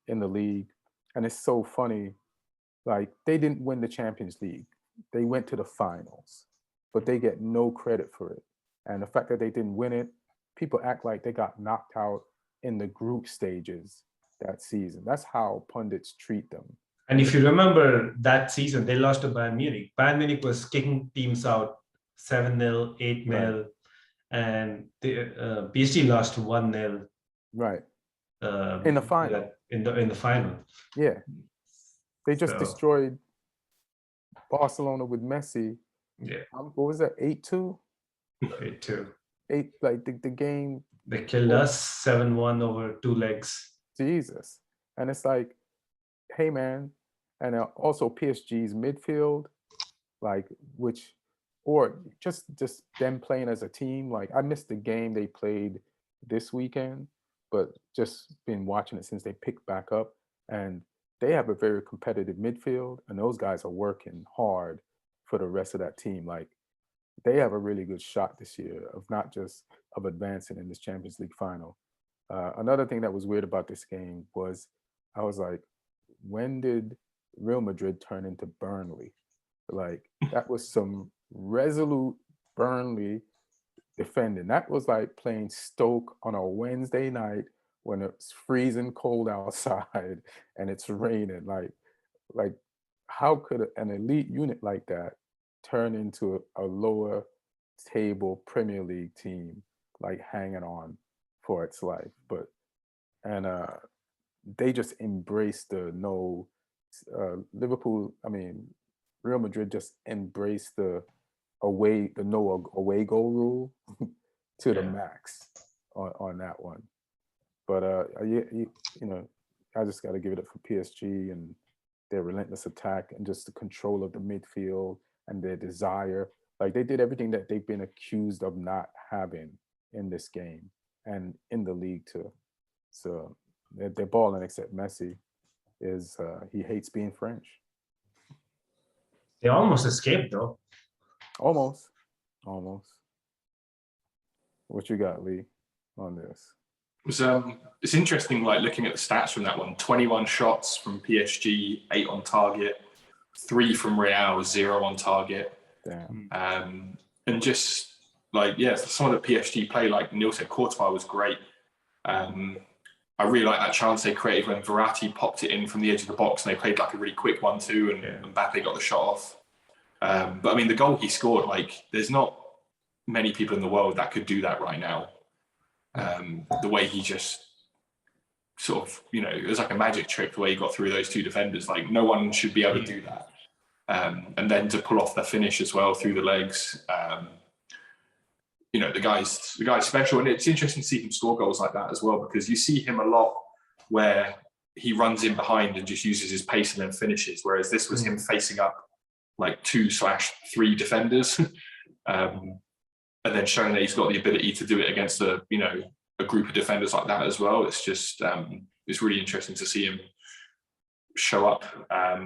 in the league. And it's so funny. Like, they didn't win the Champions League. They went to the finals, but they get no credit for it. And the fact that they didn't win it, people act like they got knocked out in the group stages that season. That's how pundits treat them. And if you remember that season, they lost to Bayern Munich. Bayern Munich was kicking teams out 7-0, 8-0, right. And the PSG lost 1-0. Right. In the final. In the final. Yeah. They just destroyed Barcelona with Messi. Yeah. What was that? 8-2? 8-2. Like the game. They killed us 7-1 over 2 legs. Jesus. And it's like, hey man, and also PSG's midfield, like, or just them playing as a team. Like, I missed the game they played this weekend, but just been watching it since they picked back up. And they have a very competitive midfield, and those guys are working hard for the rest of that team. Like, they have a really good shot this year of not just of advancing in this Champions League final. Another thing that was weird about this game was, I was like, when did Real Madrid turn into Burnley? Like, that was some resolute Burnley defending. That was like playing Stoke on a Wednesday night when it's freezing cold outside and it's raining. Like how could an elite unit like that turn into a lower table Premier League team, like hanging on for its life? They just embraced the Real Madrid just embraced the no away goal rule to the max on that one. But I just got to give it up for PSG and their relentless attack and just the control of the midfield and their desire. Like, they did everything that they've been accused of not having in this game and in the league too. So they're balling, except Messi he hates being French. They almost escaped though. Almost. What you got, Lee, on this? It's interesting, like, looking at the stats from that one. 21 shots from PSG, 8 on target, 3 from Real, 0 on target. Damn. And just like, some of the PSG play, like Neil said, Courtois was great. I really like that chance they created when Verratti popped it in from the edge of the box and they played like a really quick 1-2 and Mbappe got the shot off. But I mean, the goal he scored, like, there's not many people in the world that could do that right now. The way he just sort of, it was like a magic trick the way he got through those two defenders. Like no one should be able to do that. And then to pull off the finish as well through the legs. The guy's special, and it's interesting to see him score goals like that as well, because you see him a lot where he runs in behind and just uses his pace and then finishes. Whereas this was him facing up like 2/3 defenders, and then showing that he's got the ability to do it against a group of defenders like that as well. It's just it's really interesting to see him show up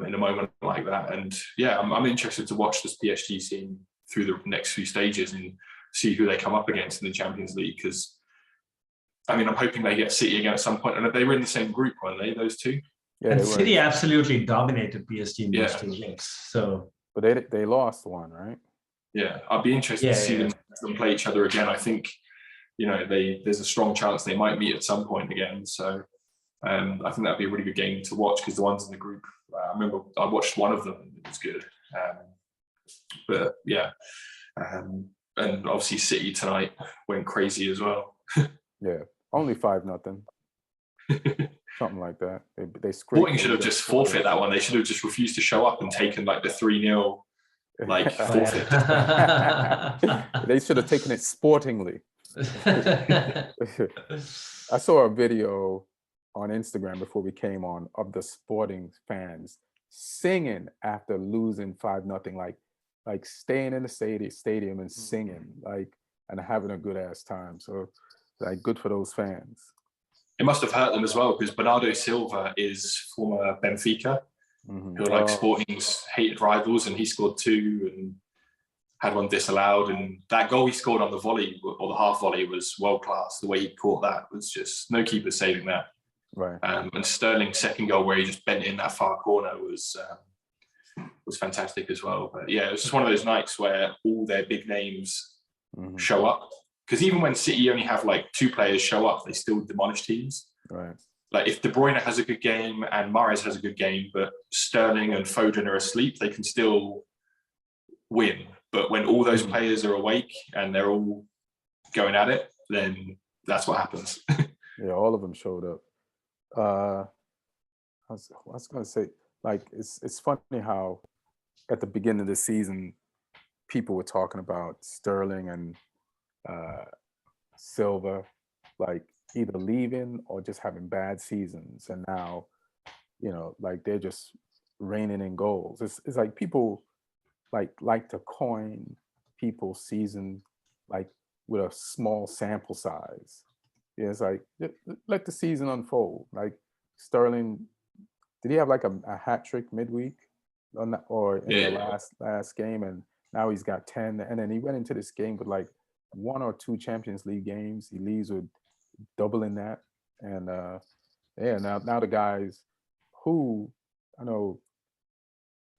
in a moment like that. And yeah, I'm interested to watch this PSG team through the next few stages and see who they come up against in the Champions League, because I'm hoping they get City again at some point. And they were in the same group, weren't they, those two? Yeah, and City absolutely dominated PSG in those 2 games. So, but they lost one, right? Yeah, I'd be interested to see them play each other again. I think there's a strong chance they might meet at some point again. So I think that'd be a really good game to watch, because the ones in the group, I remember I watched one of them and it was good. But yeah. And obviously City tonight went crazy as well. Yeah, only 5-0, something like that. They Sporting should have just forfeit that one. They should have just refused to show up and taken like the 3-0 forfeit. They should have taken it sportingly. I saw a video on Instagram before we came on of the Sporting fans singing after losing 5-0, like staying in the stadium and singing, and having a good ass time. So good for those fans. It must have hurt them as well, because Bernardo Silva is former Benfica, who are Sporting's hated rivals, and he scored 2 and had one disallowed. And that goal he scored on the volley, or the half volley, was world class. The way he caught that was just no keeper saving that. Right. And Sterling's second goal, where he just bent in that far corner, was fantastic as well. But yeah, it was just one of those nights where all their big names show up. Because even when City only have 2 players show up, they still demolish teams. Right. Like if De Bruyne has a good game and Mahrez has a good game, but Sterling and Foden are asleep, they can still win. But when all those players are awake and they're all going at it, then that's what happens. Yeah, all of them showed up. I was going to say, it's funny how at the beginning of the season, people were talking about Sterling and Silva, either leaving or just having bad seasons. And now, they're just reigning in goals. It's like people like to coin people's season with a small sample size. Yeah, it's let the season unfold. Sterling, did he have a hat trick midweek or in the last game? And now he's got 10. And then he went into this game with 1 or 2 Champions League games. He leaves with doubling that. And now the guys who I know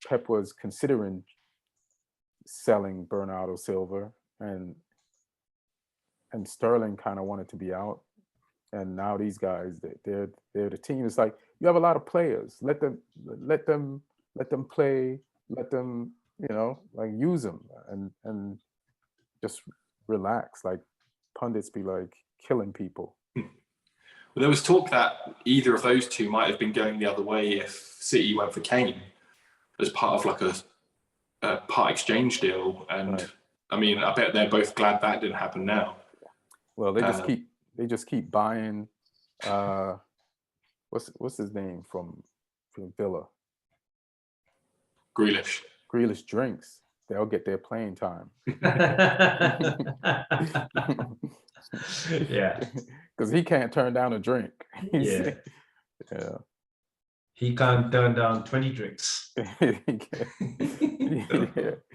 Pep was considering selling Bernardo Silva, and Sterling kind of wanted to be out. And now these guys, they're the team. It's you have a lot of players. Let them play. Let them, use them and just relax. Pundits be killing people. Well, there was talk that either of those two might have been going the other way if City went for Kane as part of a part exchange deal. And right. I bet they're both glad that didn't happen now. Well, they just keep buying. What's his name from Villa? Grealish drinks. They'll get their playing time. Yeah, because he can't turn down a drink. Yeah. He can't turn down 20 drinks. Yeah.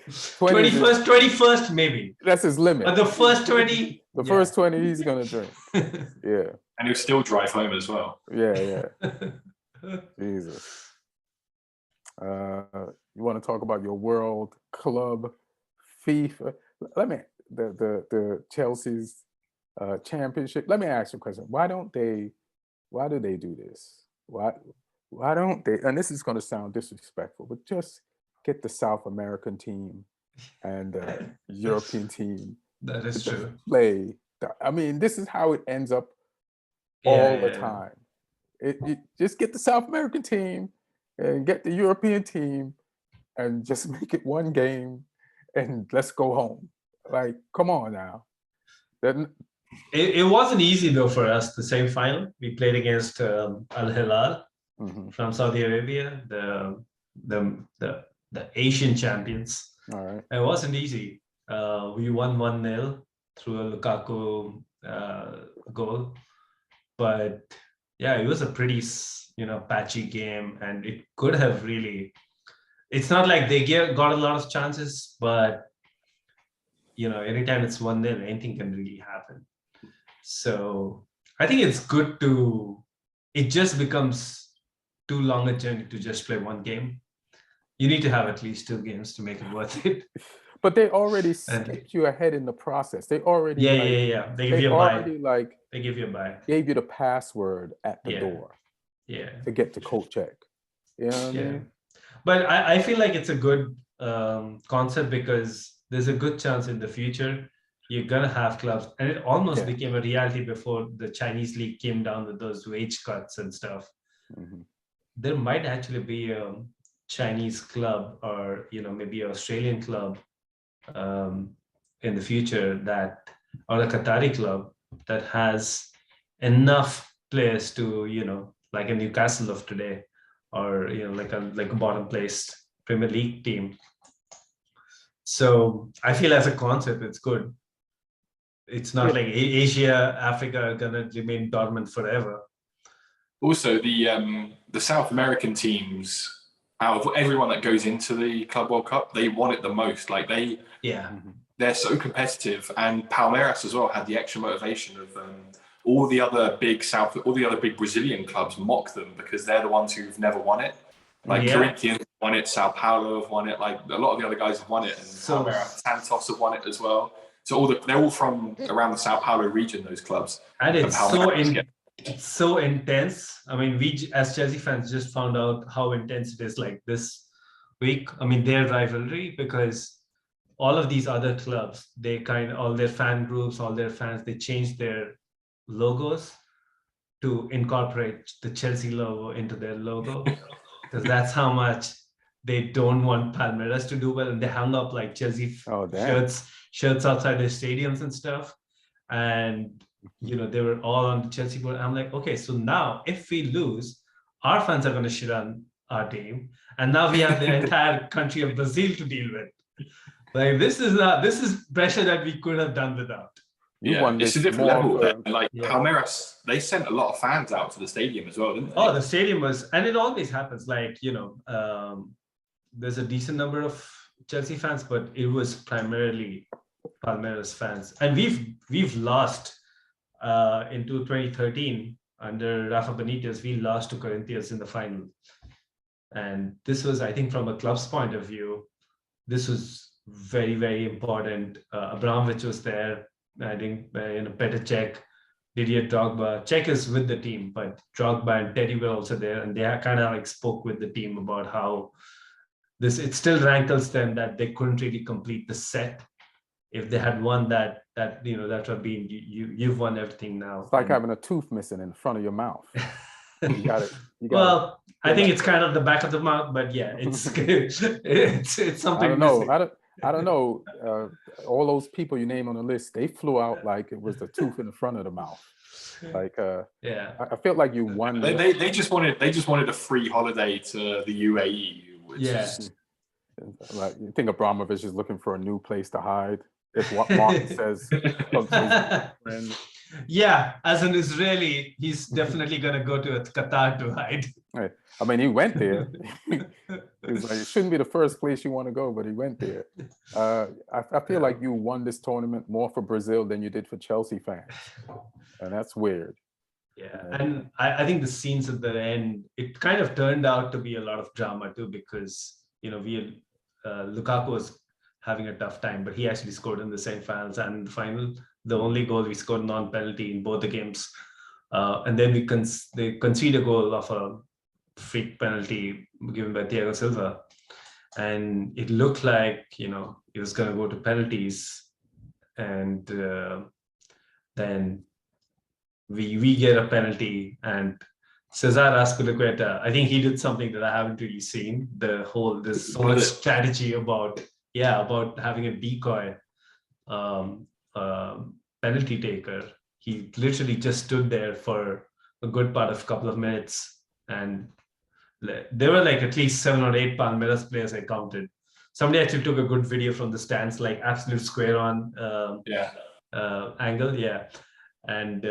21st maybe. That's his limit. But the first 20. The first 20 he's gonna drink. Yeah. And he'll still drive home as well. Yeah. Jesus. You want to talk about your World Club FIFA? The Chelsea's championship. Let me ask you a question. Why do they do this? Why don't they, and this is going to sound disrespectful, but just get the South American team and the European team That is true. Play. I mean, this is how it ends up Yeah, all the yeah. time. It just get the South American team and get the European team and just make it one game and let's go home. Like, come on now. Then It wasn't easy though for us. The semi-final we played against Al Hilal from Saudi Arabia, the Asian champions. all right. It wasn't easy. We won 1-0 through a Lukaku goal, but yeah, it was a pretty patchy game, and it could have really. It's not like they got a lot of chances, but anytime it's 1-0, anything can really happen. So I think it's good to. It just becomes too long a journey to just play one game. You need to have at least 2 games to make it worth it. But they already skipped you ahead in the process. They already yeah. They give you a already buy. They give you a buy. Gave you the password at the door. Yeah. To get to coat check. You know what I mean? But I feel like it's a good concept because there's a good chance in the future you're gonna have clubs, and it almost became a reality before the Chinese league came down with those wage cuts and stuff. There might actually be a Chinese club or maybe an Australian club in the future or a Qatari club that has enough players to like a Newcastle of today, or like a bottom placed Premier League team. So I feel as a concept it's good. It's not like Asia, Africa are gonna remain dormant forever. Also, the South American teams, out of everyone that goes into the Club World Cup, they want it the most. Like they're so competitive, and Palmeiras as well had the extra motivation of all the other big Brazilian clubs mock them because they're the ones who've never won it. Like Corinthians won it, Sao Paulo have won it. Like a lot of the other guys have won it, and Palmeiras, Santos have won it as well. So they're all from around the Sao Paulo region, those clubs. And it's so intense. I mean, we as Chelsea fans just found out how intense it is like this week. I mean, their rivalry, because all of these other clubs, all their fan groups, all their fans, they changed their logos to incorporate the Chelsea logo into their logo, because that's how much they don't want Palmeiras to do well, and they hung up like Chelsea shirts outside their stadiums and stuff, and they were all on the Chelsea board. I'm like, okay, so now if we lose, our fans are going to shit on our team, and now we have the entire country of Brazil to deal with. Like this is pressure that we could have done without. It's a different level. Palmeiras, they sent a lot of fans out to the stadium as well, didn't they? Oh, the stadium was, and it always happens. Like there's a decent number of Chelsea fans, but it was primarily Palmeiras fans, and we've lost into 2013 under Rafa Benitez. We lost to Corinthians in the final, and this was, I think, from a club's point of view, this was very, very important. Abramovich was there. I think Petr Cech, Didier Drogba. Cech is with the team, but Drogba and Teddy were also there, and they kind of like spoke with the team about how it still rankles them that they couldn't really complete the set. If they had won that that would have been you've won everything now. It's like having a tooth missing in front of your mouth. You got it. Well, I think it's kind of the back of the mouth, but yeah, it's it's something. I don't know. All those people you name on the list, they flew out like it was the tooth in the front of the mouth. Like I felt like you won. They just wanted a free holiday to the UAE. Like you think Abramovich is looking for a new place to hide. If what Mark says, yeah, as an Israeli, he's definitely gonna go to Qatar to hide. Right. I mean, he went there. He's like, it shouldn't be the first place you want to go, but he went there. I feel like you won this tournament more for Brazil than you did for Chelsea fans, and that's weird. Yeah, and I think the scenes at the end, it kind of turned out to be a lot of drama too, because Lukaku was having a tough time, but he actually scored in the semifinals and the final. The only goal we scored non-penalty in both the games, and then they concede a goal of a freak penalty given by Thiago Silva, and it looked like it was going to go to penalties, and then we get a penalty, and Cesar Azpilicueta, I think he did something that I haven't really seen. There's so much strategy about having a decoy penalty taker. He literally just stood there for a good part of a couple of minutes, and there were like at least 7 or 8 Palmeiras players I counted. Somebody actually took a good video from the stands, like absolute square on angle, and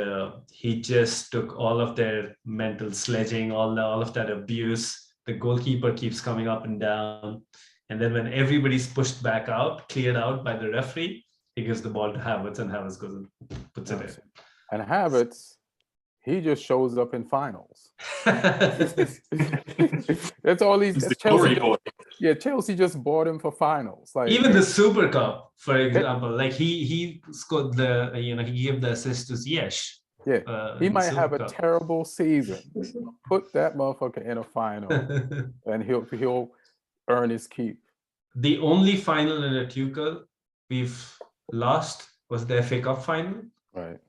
he just took all of their mental sledging, all of that abuse. The goalkeeper keeps coming up and down, and then when everybody's pushed back out, cleared out by the referee, he gives the ball to Havertz, and Havertz goes and puts it in. And Havertz, he just shows up in finals. That's all he's. He's the Chelsea. glory boy. Yeah, Chelsea just bought him for finals. Like even the Super Cup, for example, like he scored he gave the assist to Ziyech. Yeah, he might have a terrible season. Put that motherfucker in a final, and he'll earn his keep. The only final in a Tuchel we've lost was the FA Cup final, right?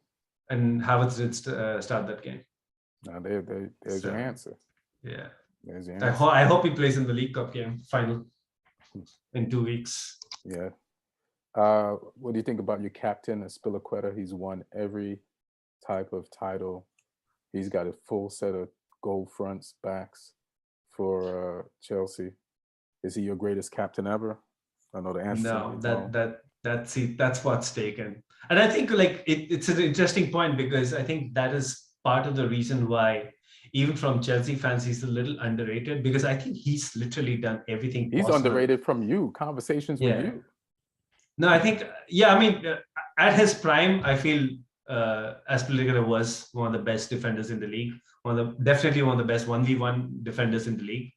And Havertz did start that game. Now there's your answer. Yeah, there's your answer. I hope he plays in the League Cup game final in 2 weeks. Yeah. What do you think about your captain, Azpilicueta? He's won every type of title. He's got a full set of goal fronts, backs for Chelsea. Is he your greatest captain ever? I know the answer. No, that's what's taken. And I think like it's an interesting point, because I think that is part of the reason why, even from Chelsea fans, he's a little underrated, because I think he's literally done everything He's possible. Underrated from you, conversations with you. No, I think, I mean, at his prime, I feel Azpilicueta was one of the best defenders in the league, definitely one of the best 1v1 defenders in the league.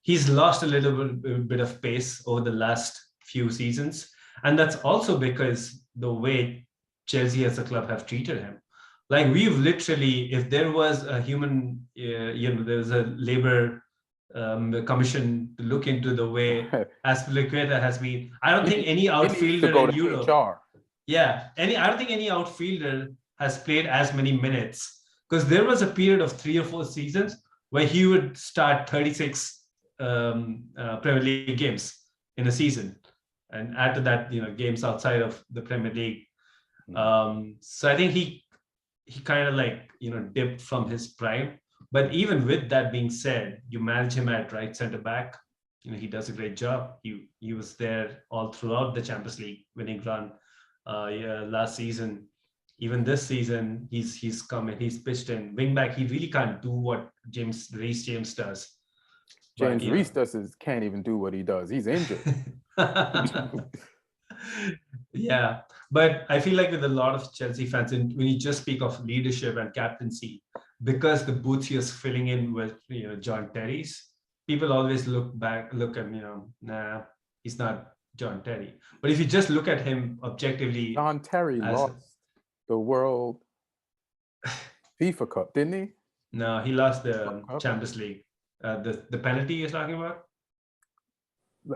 He's lost a little bit of pace over the last few seasons, and that's also because the way Chelsea as a club have treated him. Like, we've literally, if there was a human, there was a labor commission to look into the way Azpilicueta has been. I don't think any outfielder in Europe. I don't think any outfielder has played as many minutes, because there was a period of 3 or 4 seasons where he would start 36 Premier League games in a season, and add to that, games outside of the Premier League. So I think he kind of like, dipped from his prime. But even with that being said, you manage him at right center back. He does a great job. He was there all throughout the Champions League winning run last season. Even this season, he's come and he's pitched in wing back. He really can't do what Reece James does. Reece can't even do what he does. He's injured. Yeah, but I feel like with a lot of Chelsea fans, and when you just speak of leadership and captaincy, because the boots he is filling in with John Terry's, people always look and nah, he's not John Terry. But if you just look at him objectively, John Terry lost the World FIFA Cup, didn't he? No, he lost the Champions League. The penalty you're talking about?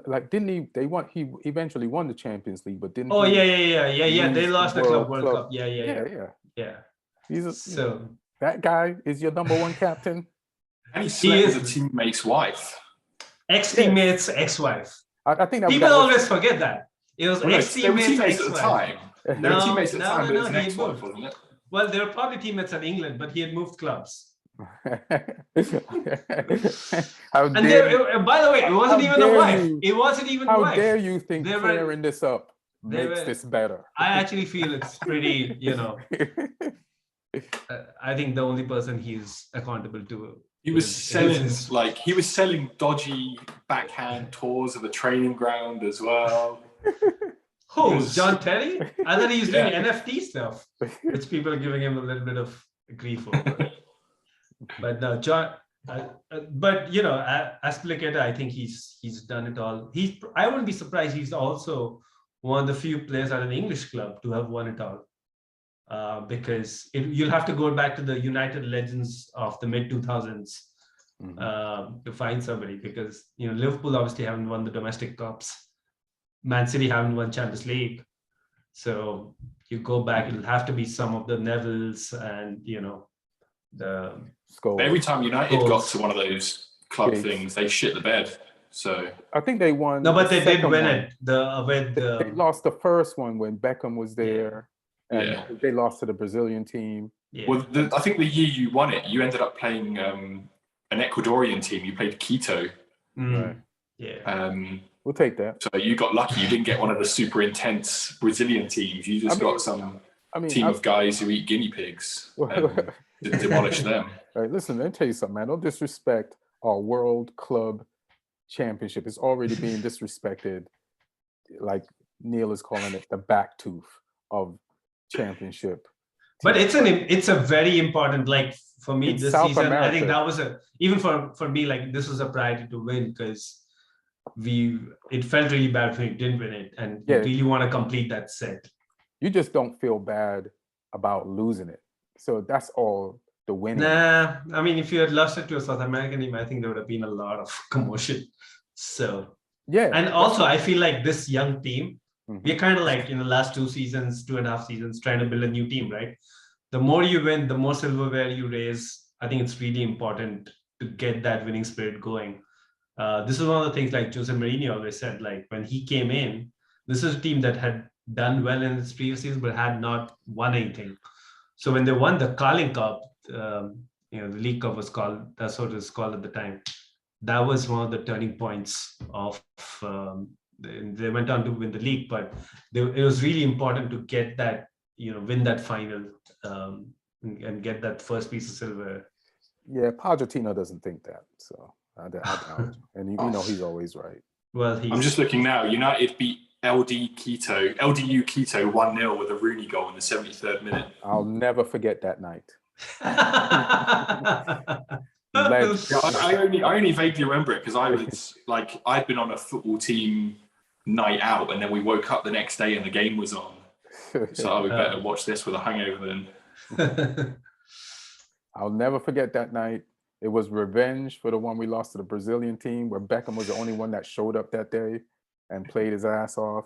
Like, didn't he? He eventually won the Champions League, but didn't? Oh, yeah. They lost the World Cup. Yeah. That guy is your number 1 captain. And he slept with a teammate's wife. Ex-teammate's ex-wife. I think that people always forget that. It was ex-teammate's ex-wife. At the time. They were teammates at the time, but it was an ex-wife, wasn't it? Well, they were probably teammates at England, but he had moved clubs. By the way, it wasn't even a wife. It wasn't even a wife. How dare you think clearing this up makes this better? I actually feel it's pretty, I think the only person he's accountable to. He was selling dodgy backhand tours of a training ground as well. Who? John Terry? I thought he was doing NFT stuff, which people are giving him a little bit of grief over. But no, John. But Azpilicueta, I think he's done it all. I wouldn't be surprised. He's also one of the few players at an English club to have won it all. Because you'll have to go back to the United legends of the mid 2000s to find somebody. Because Liverpool obviously haven't won the domestic cups. Man City haven't won Champions League. So you go back, it'll have to be some of the Nevilles and the Scholes. Every time United got Goals. to one of those club Big. things, they shit the bed. So I think they won. No, but the they did second win one. it. With They lost the first one when Beckham was there, and Yeah. they lost to the Brazilian team. Well, I think the year you won it, you ended up playing an Ecuadorian team. You played Quito. Right. Yeah. We'll take that. So you got lucky. You didn't get one of the super intense Brazilian teams. You just got some team of guys who eat guinea pigs to demolish them. All right, listen, let me tell you something, man. Don't disrespect our World Club Championship. It's already being disrespected. Like Neil is calling it the back tooth of championship. But it's a very important, like for me In this South season, I think America. that was even for me, like this was a priority to win because it felt really bad when you didn't win it, and you really want to complete that set. You just don't feel bad about losing it. So that's all the winning. Nah, I mean, if you had lost it to a South American team, I think there would have been a lot of commotion. So yeah, and also I feel like this young team, we're kind of like in the last 2.5 seasons, trying to build a new team, right? The more you win, the more silverware you raise. I think it's really important to get that winning spirit going. This is one of the things like Jose Mourinho always said, like when he came in, this is a team that had done well in its previous season, but had not won anything. So when they won the Carling Cup, the League Cup was called, that's what it was called at the time. That was one of the turning points of, they went on to win the league, but it was really important to get that, win that final and get that first piece of silver. Yeah, Pochettino doesn't think that. So I doubt. And he's always right. Well, I'm just looking now. United beat LDU Quito 1-0 with a Rooney goal in the 73rd minute. I'll never forget that night. I only vaguely remember it because I'd been on a football team night out, and then we woke up the next day and the game was on. So we better watch this with a hangover then. I'll never forget that night. It was revenge for the one we lost to the Brazilian team, where Beckham was the only one that showed up that day and played his ass off.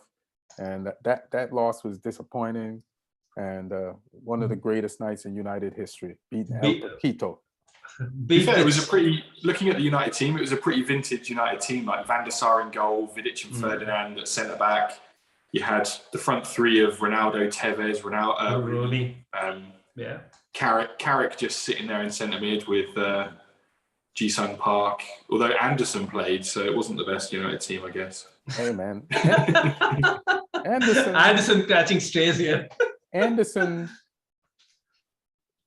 And that loss was disappointing. And one of the greatest nights in United history, beating El Quito. It was looking at the United team, it was a pretty vintage United team, like Van der Sar in goal, Vidic and Ferdinand at centre back. You had the front three of Ronaldo, Tevez, Rooney. Carrick just sitting there in centre mid with Ji-Sung Park, although Anderson played, so it wasn't the best United team, I guess. Hey, man. Anderson catching strays here. Anderson,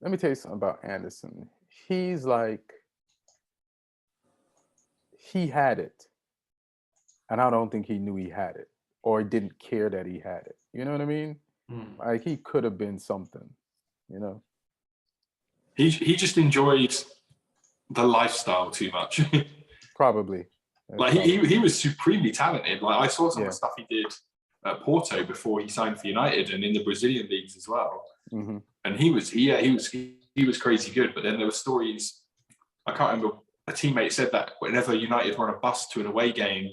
let me tell you something about Anderson. He's like, he had it. And I don't think he knew he had it, or didn't care that he had it. You know what I mean? Like, he could have been something, He just enjoyed the lifestyle too much. Probably. Like he was supremely talented. Like I saw some of the stuff he did at Porto before he signed for United and in the Brazilian leagues as well. Mm-hmm. And he was crazy good. But then there were stories. I can't remember. A teammate said that whenever United were on a bus to an away game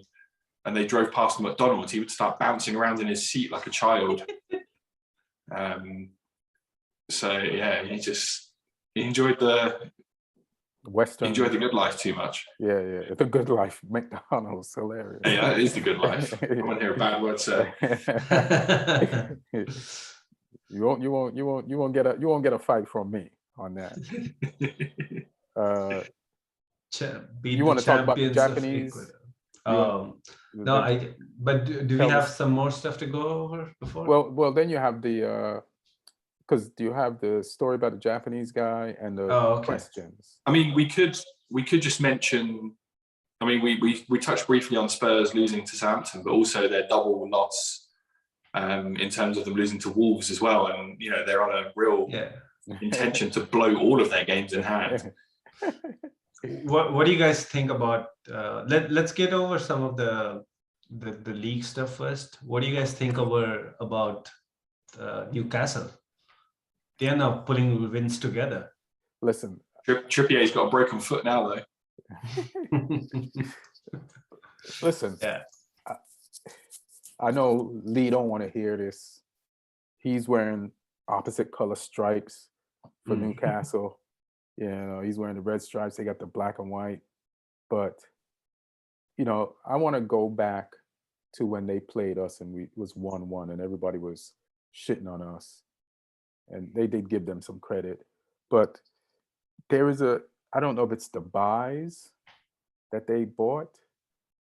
and they drove past the McDonald's, he would start bouncing around in his seat like a child. So yeah, he enjoyed the good life too much. Yeah. The good life. McDonald's, hilarious. Yeah, it is the good life. I want to hear a bad word said. You won't get a fight from me on that. You want to talk about the Japanese? But do we have some more stuff to go over before? Well, then you have the because do you have the story about the Japanese guy and the questions? I mean, we could just mention. I mean, we touched briefly on Spurs losing to Southampton, but also their double loss in terms of them losing to Wolves as well, and they're on a real intention to blow all of their games in hand. What do you guys think about? Let's get over some of the league stuff first. What do you guys think about Newcastle? They are now pulling wins together. Listen, Trippier's got a broken foot now, though. Listen, I know Lee don't want to hear this, he's wearing opposite color stripes for Newcastle. You know, he's wearing the red stripes. They got the black and white. But, you know, I want to go back to when they played us and we was 1-1 and everybody was shitting on us. And they did give them some credit. But there is I don't know if it's the buys that they bought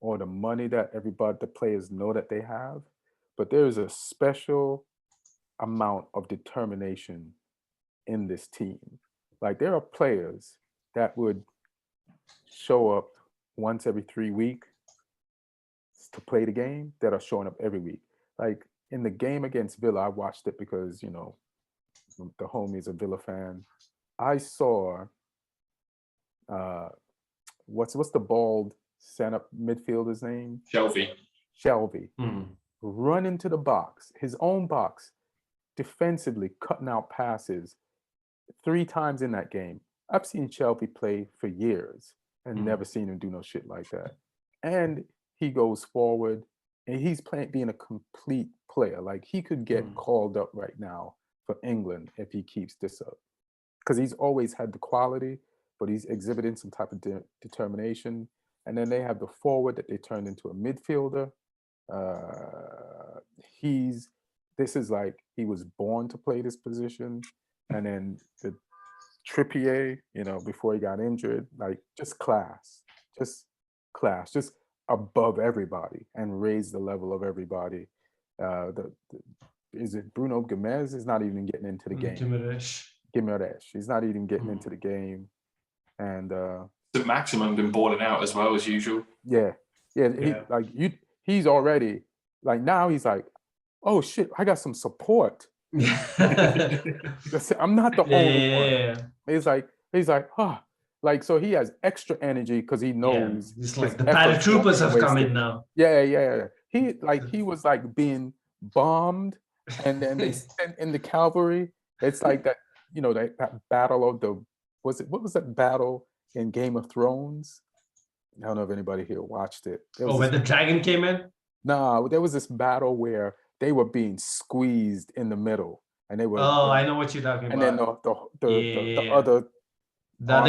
or the money that the players know that they have, but there is a special amount of determination in this team. Like there are players that would show up once every 3 weeks to play the game that are showing up every week. Like in the game against Villa, I watched it because, you know, the homie's a Villa fan. I saw what's the bald center midfielder's name? Shelby. Run into the box, his own box, defensively cutting out passes 3 times in that game. I've seen Shelby play for years and never seen him do no shit like that. And he goes forward and he's being a complete player. Like he could get called up right now for England if he keeps this up. Because he's always had the quality, but he's exhibiting some type of determination. And then they have the forward that they turned into a midfielder. This is like he was born to play this position. And then the Trippier, you know, before he got injured, like just above everybody and raise the level of everybody. Is it Bruno Gomez is not even getting into the game. Guimaraes. He's not even getting into the game. And the maximum been balling out as well as usual. Yeah. He's already like now he's like, oh shit, I got some support. I'm not the only one. He's like, like so he has extra energy because he knows it's like the paratroopers have come in now. Yeah. He was like being bombed and then they sent in the cavalry. It's like that, you know, that battle of what was that battle in Game of Thrones? I don't know if anybody here watched it. When the dragon came in? No, there was this battle where they were being squeezed in the middle, and they were. I know what you're talking about. And then the other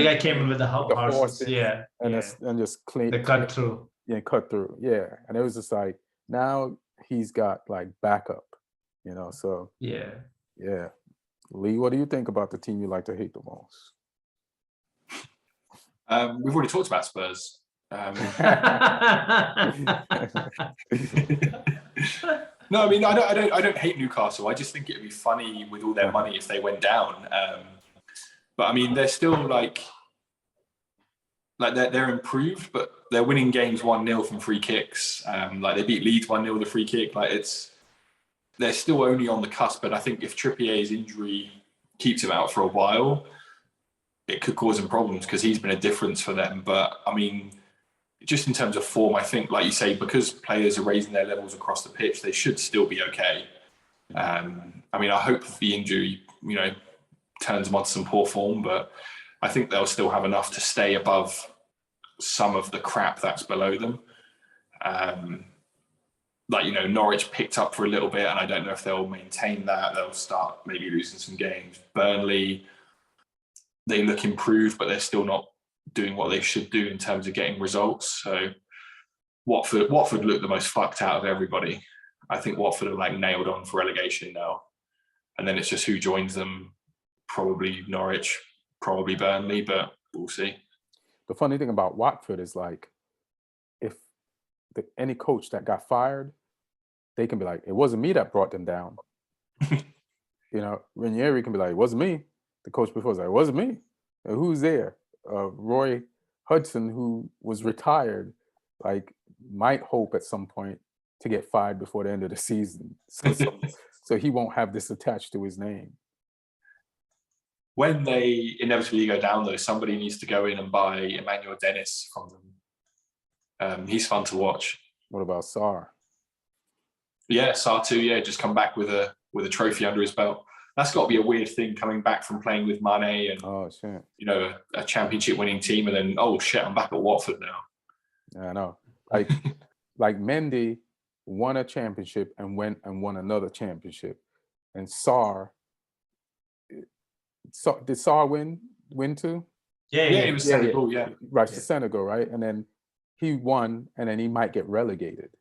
guy came in with the horses. And just clean. They cut through. Yeah, cut through. Yeah, and it was just like now he's got like backup, you know. So yeah. Lee, what do you think about the team you like to hate the most? We've already talked about Spurs. No, I mean I don't hate Newcastle. I just think it'd be funny with all their money if they went down. But I mean they're still like they're improved, but they're winning games 1-0 from free kicks. Like they beat Leeds 1-0 with a free kick. Like they're still only on the cusp. But I think if Trippier's injury keeps him out for a while, it could cause him problems because he's been a difference for them. But I mean, just in terms of form, I think, like you say, because players are raising their levels across the pitch, they should still be okay. I mean, I hope the injury, you know, turns them onto some poor form, but I think they'll still have enough to stay above some of the crap that's below them. Like, you know, Norwich picked up for a little bit, and I don't know if they'll maintain that. They'll start maybe losing some games. Burnley, they look improved, but they're still not doing what they should do in terms of getting results. So Watford look the most fucked out of everybody. I think Watford are like nailed on for relegation now. And then it's just who joins them. Probably Norwich, probably Burnley, but we'll see. The funny thing about Watford is like, if any coach that got fired, they can be like, it wasn't me that brought them down. You know, Ranieri can be like, it wasn't me. The coach before was like, it wasn't me. And who's there? Roy Hudson, who was retired, like might hope at some point to get fired before the end of the season. So he won't have this attached to his name. When they inevitably go down, though, somebody needs to go in and buy Emmanuel Dennis from them. He's fun to watch. What about Sarr? Yeah, Sarr too. Yeah, just come back with a trophy under his belt. That's got to be a weird thing coming back from playing with Mane and you know, a championship winning team, and then I'm back at Watford now. Yeah, I know. Like Mendy won a championship and went and won another championship. and Sarr. Did Sarr win too? Yeah, Yeah, it was Senegal, yeah. Right, Yeah. to Senegal, right? And then he won, and then he might get relegated.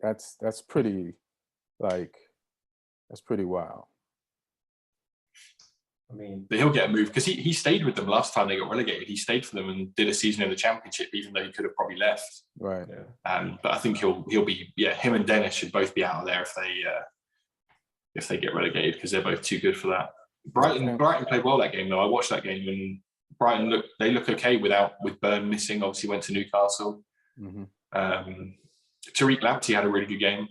That's pretty, that's pretty wild. I mean, But he'll get a move because he stayed with them last time they got relegated. He stayed for them and did a season in the Championship, even though he could have probably left. Right. yeah. But I think he'll be, him and Dennis should both be out of there if they get relegated, because they're both too good for that. Brighton played well that game though. I watched that game and Brighton look okay with Burn missing. Obviously went to Newcastle. Mm-hmm. Tariq Lamptey had a really good game.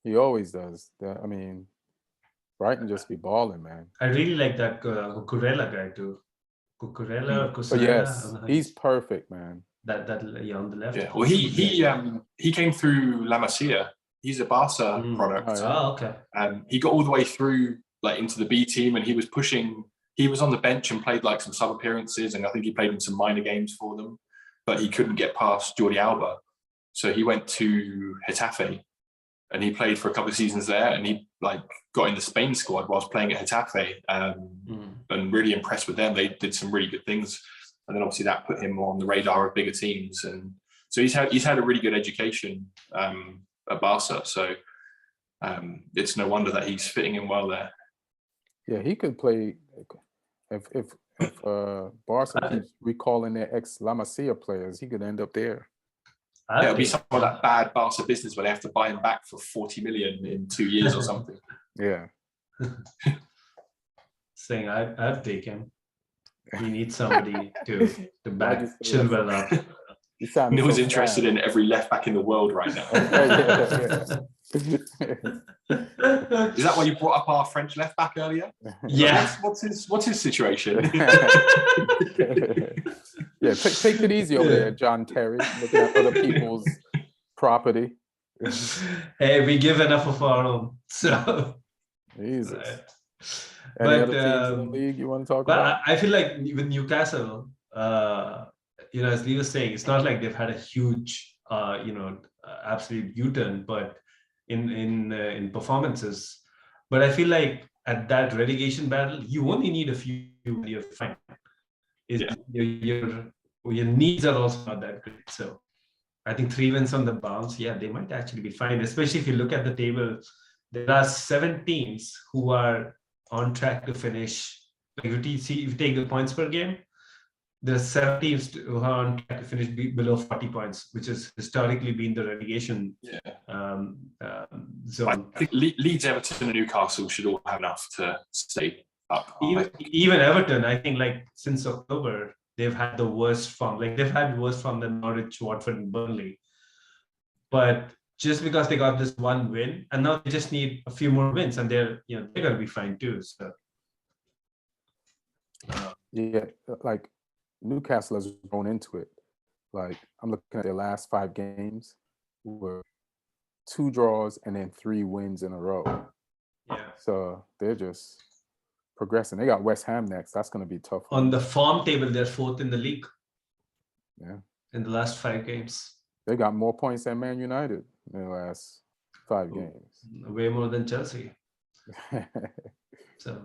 He always does. I mean, Brighton just be balling, man. I really like that Cucurella guy too. Cucurella or But Cucurella? yes, he's perfect, man. That on the left. Yeah. Well, he came through La Masia. He's a Barca product. Oh, yeah. Oh, okay. He got all the way through into the B team, and he was pushing. He was on the bench and played some sub appearances, and I think he played in some minor games for them, but he couldn't get past Jordi Alba, so he went to Getafe, and he played for a couple of seasons there, and he got in the Spain squad whilst playing at Getafe, and really impressed with them. They did some really good things, and then obviously that put him on the radar of bigger teams, and so he's had a really good education at Barca. So it's no wonder that he's fitting in well there. Yeah, he could play if Barca keeps recalling their ex La Masia players. He could end up there. It'll be some of that bad Barca business where they have to buy him back for 40 million in 2 years or something. Yeah. Saying I'd take him. We need somebody to back Chilwell up. Neil's interested in every left back in the world right now. Is that why you brought up our French left back earlier? Yeah. What's his situation? Yeah, take it easy over there, John Terry, looking at other people's property. Hey, we give enough of our own. So Jesus. But, Any other teams in the league you want to talk about? I feel like with Newcastle, as Lee was saying, it's not like they've had a huge, absolute U-turn, but in performances. But I feel like at that relegation battle, you only need a few. You're fine. Your needs are also not that great. So I think 3 wins on the bounce, they might actually be fine. Especially if you look at the table, there are 7 teams who are on track to finish. Like if you take the points per game, there are 7 teams who are on track to finish below 40 points, which has historically been the relegation zone. I think Leeds, Everton, and Newcastle should all have enough to stay up. Even Everton, I think, since October, they've had the worst form. They've had worse form than Norwich, Watford, and Burnley. But just because they got this 1 win, and now they just need a few more wins, and they're gonna be fine too. So Newcastle has grown into it. I'm looking at their last 5 games, were 2 draws and then 3 wins in a row. Yeah. So they're just progressing. They got West Ham next. That's going to be tough. On the form table, they're 4th in the league. Yeah. In the last 5 games. They got more points than Man United in the last 5 games. Way more than Chelsea. So,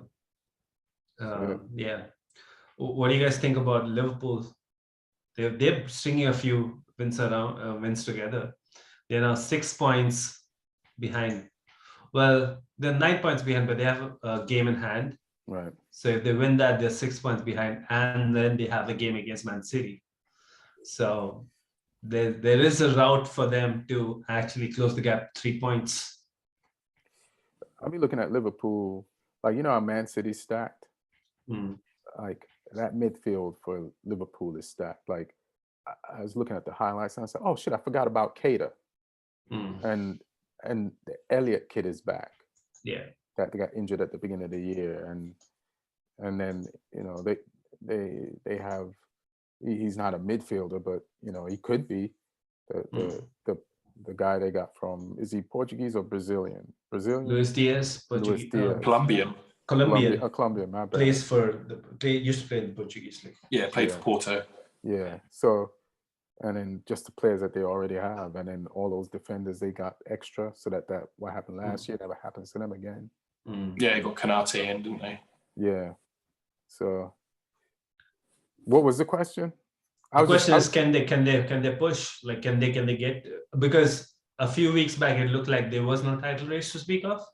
What do you guys think about Liverpool? They're stringing a few wins together. They're now 6 points behind. Well, they're 9 points behind, but they have a game in hand. Right. So if they win that, they're 6 points behind, and then they have a game against Man City. So there is a route for them to actually close the gap 3 points. I'll be looking at Liverpool, how Man City's stacked. That midfield for Liverpool is stacked. I was looking at the highlights and I said, "Oh shit, I forgot about Keita." And the Elliott kid is back. Yeah. That they got injured at the beginning of the year, and then they have. He's not a midfielder, but he could be the guy they got from. Is he Portuguese or Brazilian? Luis Diaz, Portuguese. Colombian. Colombian, my bad. Used to play in the Portuguese league. Yeah, played for Porto. Yeah. So and then just the players that they already have, and then all those defenders they got extra, so that what happened last year never happens to them again. Yeah, they got Kanate in, didn't they? Yeah. So, what was the question? The question is, can they push? Like, can they get? Because a few weeks back it looked like there was no title race to speak of,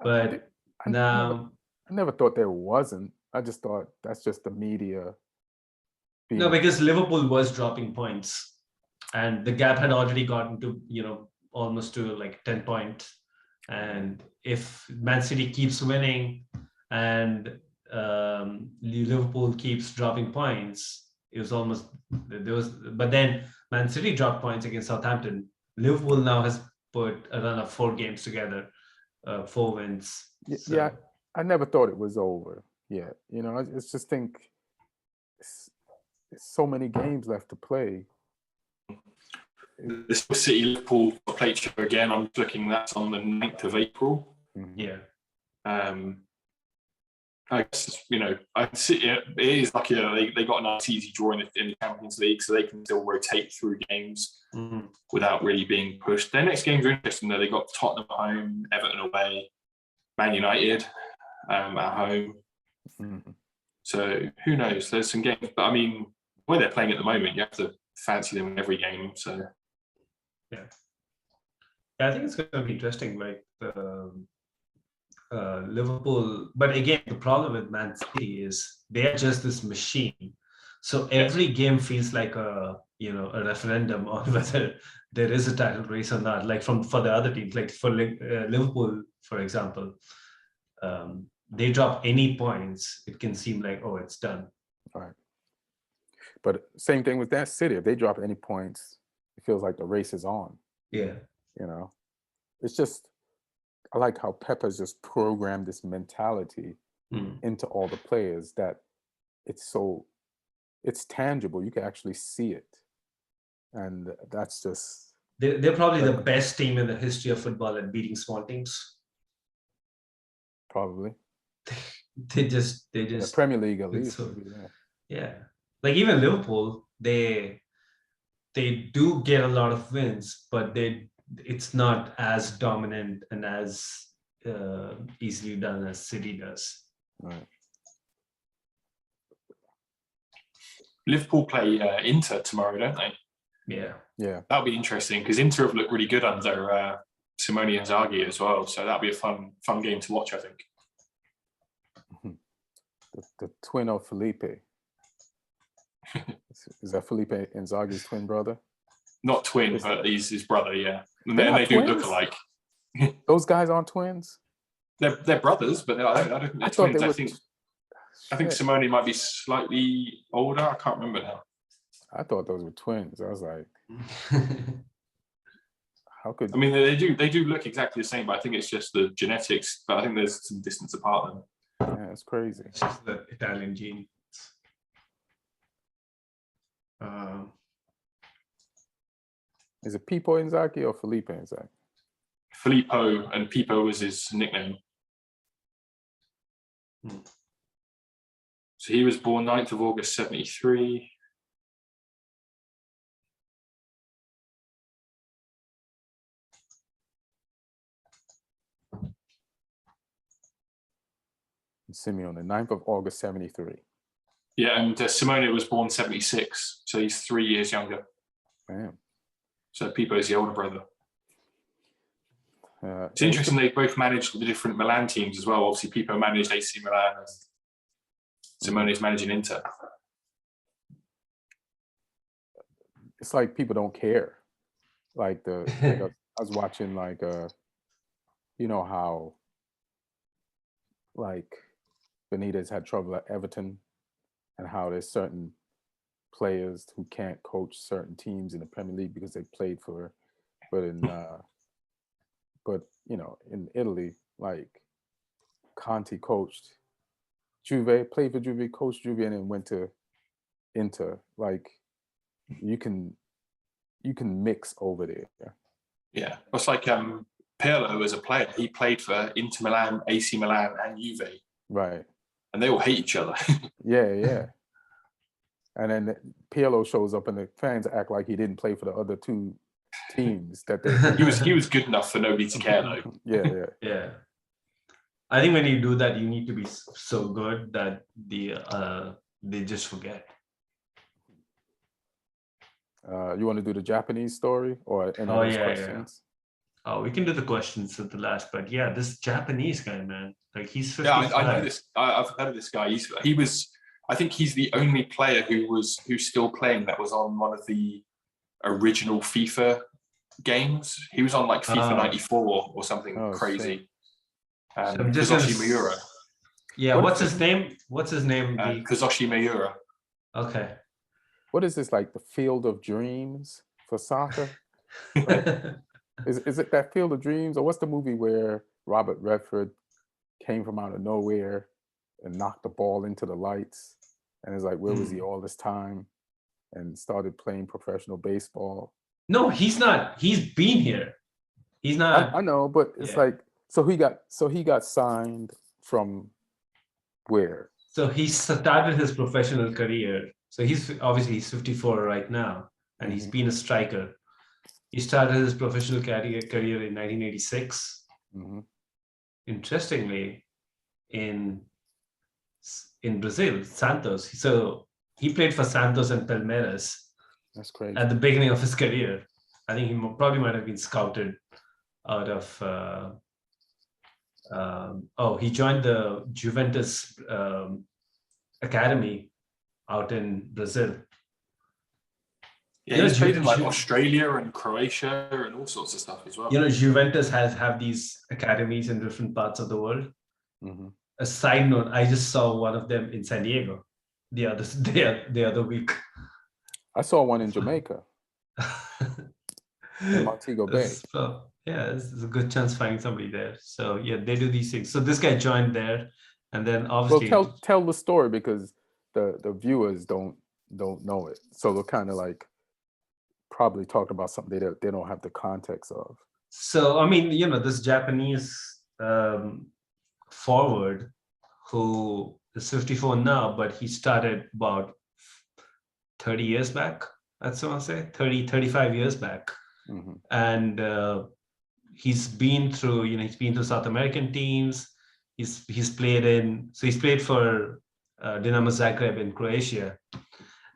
but now I never thought there wasn't. I just thought that's just the media. No, because Liverpool was dropping points, and the gap had already gotten to almost to like 10 points. And if Man City keeps winning and Liverpool keeps dropping points, it was almost but then Man City dropped points against Southampton. Liverpool now has put a run of 4 games together, 4 wins. So. Yeah, I never thought it was over yet. I just think it's so many games left to play. This City Liverpool plate show again. I'm looking. That's on the 9th of April. Yeah. I guess I see it is like they got a nice easy draw in the Champions League, so they can still rotate through games without really being pushed. Their next games are interesting though. They got Tottenham at home, Everton away, Man United at home. So who knows? There's some games, but I mean, the way they're playing at the moment, you have to fancy them in every game. So yeah, I think it's going to be interesting. Like Liverpool, but again, the problem with Man City is they are just this machine. So every game feels like a referendum on whether there is a title race or not. Like for the other teams, like for Liverpool, for example, they drop any points, it can seem like, oh, it's done. Right. But same thing with that City. If they drop any points, it feels like the race is on. Yeah. It's just, I like how Pep has just programmed this mentality into all the players that it's tangible. You can actually see it. And that's just... They're probably the best team in the history of football at beating small teams. Probably. They just in the Premier League at least. So, yeah. Like even Liverpool, they do get a lot of wins, but it's not as dominant and as easily done as City does. Right. Liverpool play Inter tomorrow, don't they? Yeah. That'll be interesting because Inter have looked really good under Simone Inzaghi as well. So that'll be a fun game to watch, I think. The twin of Felipe. Is that Felipe Inzaghi's twin brother? Not twin, but he's his brother, yeah. And they do look alike. Those guys aren't twins? They're brothers, but I don't think they're twins. I think Simone might be slightly older. I can't remember now. I thought those were twins. I was like, how could... I mean, they do look exactly the same, but I think it's just the genetics. But I think there's some distance apart then. Yeah, it's crazy. It's just the Italian gene. Is it Pippo Inzaghi or Felipe Inzaghi? Filippo, and Pippo was his nickname. So he was born 9th of August, 73. Simeone, 9th of August, 73. Yeah, and Simone was born 76, so he's 3 years younger. Damn. So Pippo is the older brother. It's interesting they both managed the different Milan teams as well. Obviously, Pippo managed AC Milan and Simone's managing Inter. It's like people don't care. I was watching how Benitez had trouble at Everton, and how there's certain players who can't coach certain teams in the Premier League because they played for, in Italy, like Conte coached Juve, played for Juve, coached Juve, and then went to Inter. Like you can mix over there. Yeah, it's like Pirlo as a player. He played for Inter Milan, AC Milan, and Juve. Right. And they all hate each other. Yeah. And then Pirlo shows up, and the fans act like he didn't play for the other two teams that they. He was good enough for nobody to care though. Yeah. Yeah. I think when you do that, you need to be so good that they just forget. You want to do the Japanese story or any of those questions? Oh, we can do the questions at the last, but yeah, this Japanese guy, man, like he's 55. Yeah, I know this. I've heard of this guy. He was. I think he's the only player who's still playing that was on one of the original FIFA games. He was on like FIFA 94 or something crazy. I'm just Kazushi Miura. Yeah, what's his name? What's his name? Kazushi Miura. Okay. What is this, like the Field of Dreams for soccer? Like, is it that Field of Dreams, or what's the movie where Robert Redford came from out of nowhere and knocked the ball into the lights, and it's like, where was he all this time, and started playing professional baseball? No, he's not. He's been here. He's not. I know, but it's like, so he got signed from where? So he started his professional career. So he's 54 right now, and he's been a striker. He started his professional career in 1986. Interestingly, in Brazil, Santos. So he played for Santos and Palmeiras. That's crazy. At the beginning of his career. I think he probably might have been scouted out of. He joined the Juventus academy out in Brazil. Yeah, he's played in like Australia and Croatia and all sorts of stuff as well. Juventus have these academies in different parts of the world. A side note, I just saw one of them in San Diego the other week. I saw one in Jamaica. In Montego Bay. So yeah, it's a good chance finding somebody there. So yeah, they do these things. So this guy joined there, and then obviously. Well, tell the story, because the viewers don't know it, so they'll kind of like probably talk about something they don't have the context of. So I mean, this Japanese forward who is 54 now, but he started about 30 years back. That's what I'll say, 35 years back. And he's been through South American teams. He's played for Dinamo Zagreb in Croatia,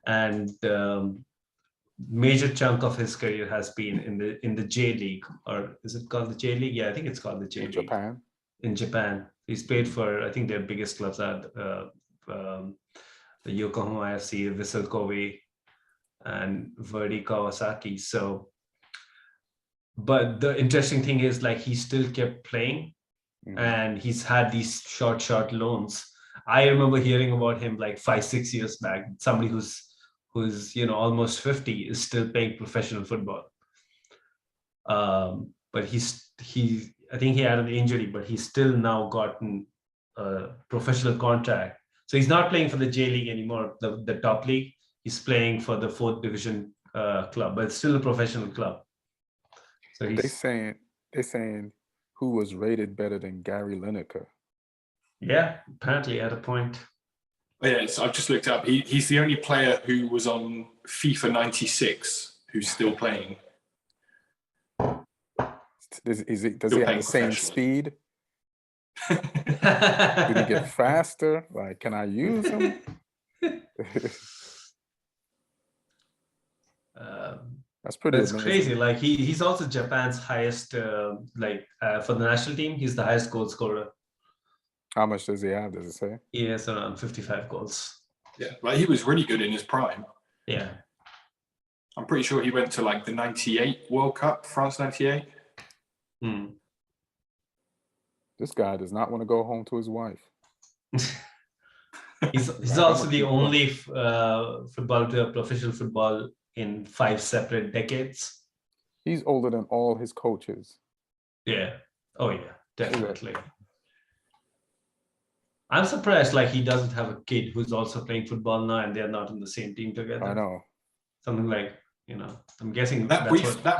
and major chunk of his career has been in the J League, or is it called the J League? Yeah, I think it's called the J League. In Japan, he's played for, I think, their biggest clubs are the Yokohama FC, Vissel Kobe, and Verdy Kawasaki. So. But the interesting thing is, like, he still kept playing, and he's had these short loans. I remember hearing about him like 5-6 years back. Somebody who's almost 50 is still playing professional football. But I think he had an injury, but he's still now gotten a professional contract. So he's not playing for the J League anymore, the top league. He's playing for the 4th division club, but it's still a professional club. So they're saying who was rated better than Gary Lineker. Yeah, apparently at a point. Oh, yeah, so I've just looked up. He's the only player who was on FIFA 96 who's still playing. Does he have the same speed? Did he get faster? Like, can I use him? That's pretty. That's amazing. crazy. Like he's also Japan's highest, for the national team, he's the highest goal scorer. How much does he have? Does it say? He has around 55 goals. Yeah, like he was really good in his prime. Yeah. I'm pretty sure he went to like the 98 World Cup, France 98. This guy does not want to go home to his wife. He's also the only footballer to have professional football in 5 separate decades. He's older than all his coaches. Yeah. Oh yeah, definitely. I'm surprised like he doesn't have a kid who's also playing football now, and they're not in the same team together. I know. Something like, I'm guessing that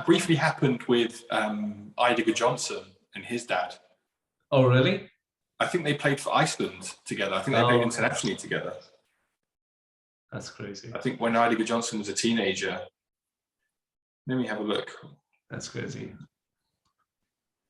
briefly happened with Idiger Johnson and his dad. Oh really? I think they played for Iceland together. I think they played internationally together. That's crazy. I think when Idiger Johnson was a teenager. Let me have a look. That's crazy.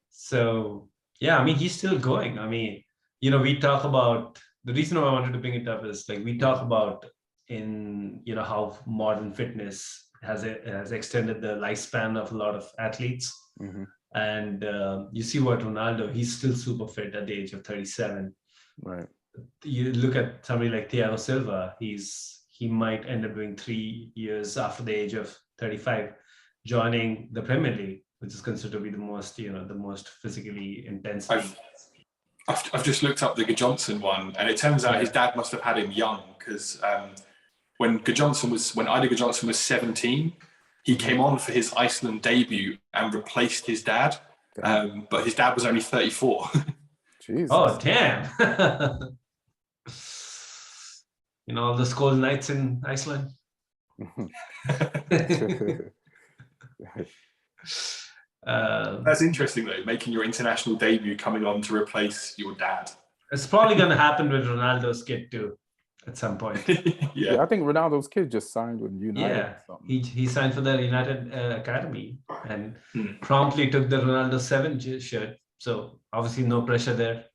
So, yeah, I mean, he's still going. I mean, we talk about, the reason why I wanted to bring it up is like we talk about in, how modern fitness has extended the lifespan of a lot of athletes. Mm-hmm. And you see what Ronaldo, he's still super fit at the age of 37. Right. You look at somebody like Thiago Silva, he might end up doing 3 years after the age of 35, joining the Premier League, which is considered to be the most physically intense. I've just looked up the Johnson one, and it turns out his dad must have had him young, because when Idiger Johnson was 17, he came on for his Iceland debut and replaced his dad, but his dad was only 34. Jesus. Oh, damn. All the cold nights in Iceland. That's interesting, though, making your international debut coming on to replace your dad. It's probably going to happen with Ronaldo's kid too, at some point. Yeah, I think Ronaldo's kid just signed with United. Yeah, or something. he signed for the United Academy and promptly took the Ronaldo 7 shirt. So obviously no pressure there.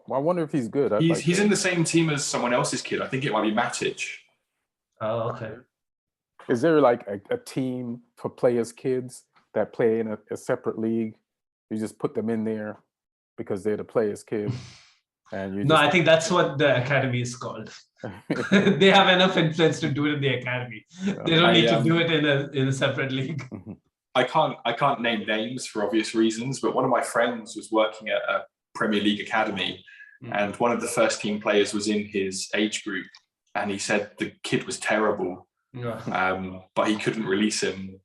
Well, I wonder if he's good. He's in the same team as someone else's kid. I think it might be Matic. Oh, okay. Is there like a team for players' kids that play in a separate league? You just put them in there because they're the players' kids. And I think that's what the academy is called. They have enough influence to do it in the academy. They don't need to do it in a separate league. I can't name names for obvious reasons, but one of my friends was working at a Premier League academy, and one of the first team players was in his age group, and he said the kid was terrible, but he couldn't release him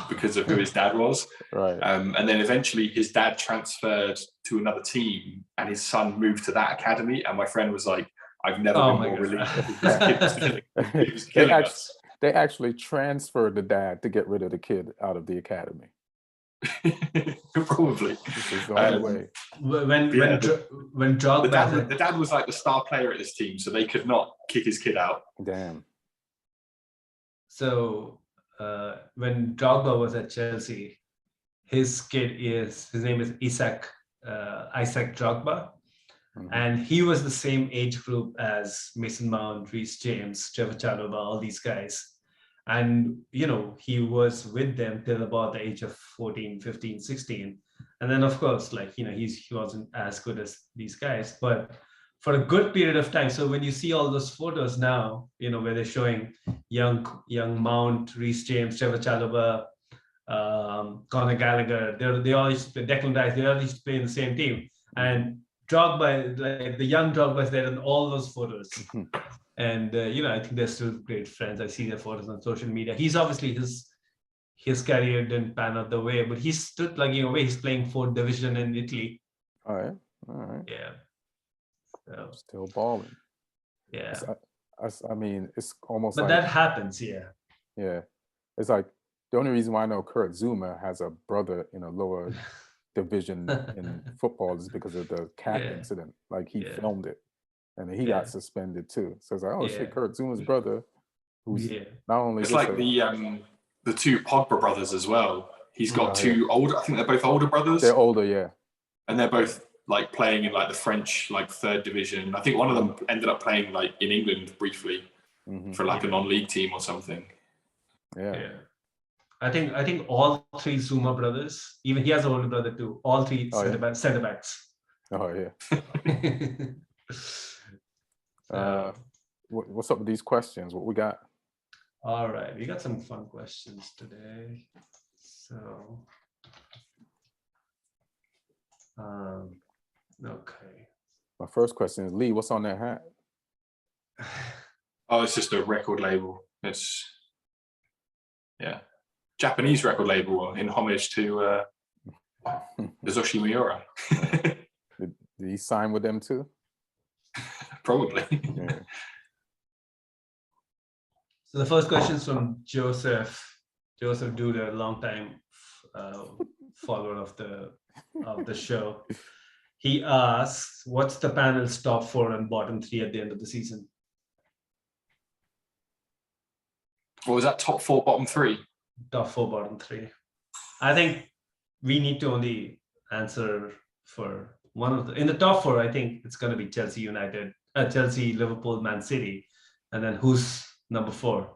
because of who his dad was. Right. And then eventually his dad transferred to another team, and his son moved to that academy. And my friend was like, "I've never been more relieved." He was killing us. They actually transferred the dad to get rid of the kid out of the academy. Probably. This is the only way. When Drogba, the dad was like the star player at his team, so they could not kick his kid out. Damn. So when Drogba was at Chelsea, his name is Isaac Drogba, and he was the same age group as Mason Mount, Reece James, Trevor Chalobah, all these guys. And, he was with them till about the age of 14, 15, 16. And then, of course, he wasn't as good as these guys, but for a good period of time. So when you see all those photos now, where they're showing young Mount, Reece James, Trevor Chalobah, Conor Gallagher, they all used to play, Declan Rice, they all used to play in the same team. And Drogba, like the young Drogba is there in all those photos. And, I think they're still great friends. I see their photos on social media. He's obviously, his career didn't pan out the way, but he's still plugging away. He's playing 4th division in Italy. All right. Yeah. So, still balling. Yeah. I mean, it's almost but like... that happens, yeah. Yeah. It's like, the only reason why I know Kurt Zuma has a brother in a lower division in football is because of the cat incident. Like, he filmed it. And he got suspended too. So it's like, oh shit, Kurt Zuma's brother, who's not only... It's like the two Pogba brothers as well. He's got two older, I think they're both older brothers. They're older, yeah. And they're both like playing in like the French, like 3rd division. I think one of them ended up playing like in England briefly for like a non-league team or something. Yeah. I think all 3 Zuma brothers, even he has an older brother too, all 3 centre backs. Oh yeah. What's up with these questions? What we got? All right, we got some fun questions today. So, okay. My first question is, Lee, what's on that hat? Oh, it's just a record label. It's Japanese record label in homage to Kazushi Miura. Did he sign with them too? Probably. Yeah. So the first question is from Joseph Duda, a long time follower of the show. He asks, what's the panel's top 4 and bottom 3 at the end of the season? What was that? Top 4, bottom 3? Top 4, bottom 3. I think we need to only answer for one of the. In the top 4, I think it's going to be Chelsea United, Chelsea, Liverpool, Man City, and then who's number 4?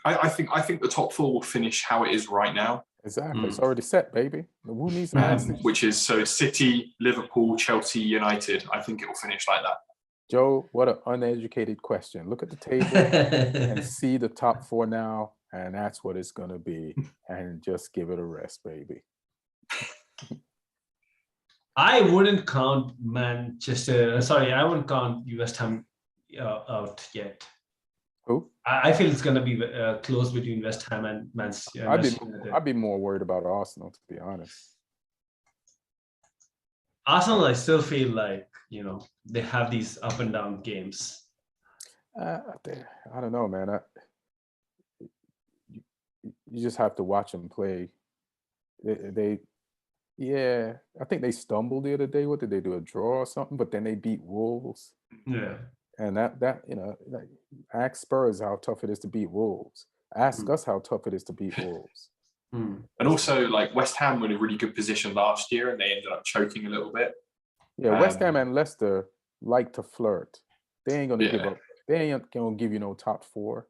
I think the top 4 will finish how it is right now. Exactly. It's already set, baby. Who needs to which is so City, Liverpool, Chelsea, United. I think it will finish like that. Joe, what an uneducated question. Look at the table and see the top 4 now, and that's what it's going to be. And just give it a rest, baby. I wouldn't count Manchester. Sorry, I wouldn't count West Ham out yet. Who? I feel it's going to be close between West Ham and Man City. I'd be more worried about Arsenal, to be honest. Arsenal, I still feel like, they have these up and down games. I don't know, man. You just have to watch them play. Yeah, I think they stumbled the other day. What did they do? A draw or something? But then they beat Wolves. Yeah. And that ask Spurs how tough it is to beat Wolves. Ask us how tough it is to beat Wolves. And also, like, West Ham were in a really good position last year, and they ended up choking a little bit. Yeah, West Ham and Leicester like to flirt. They ain't gonna give up. They ain't gonna give you no top 4.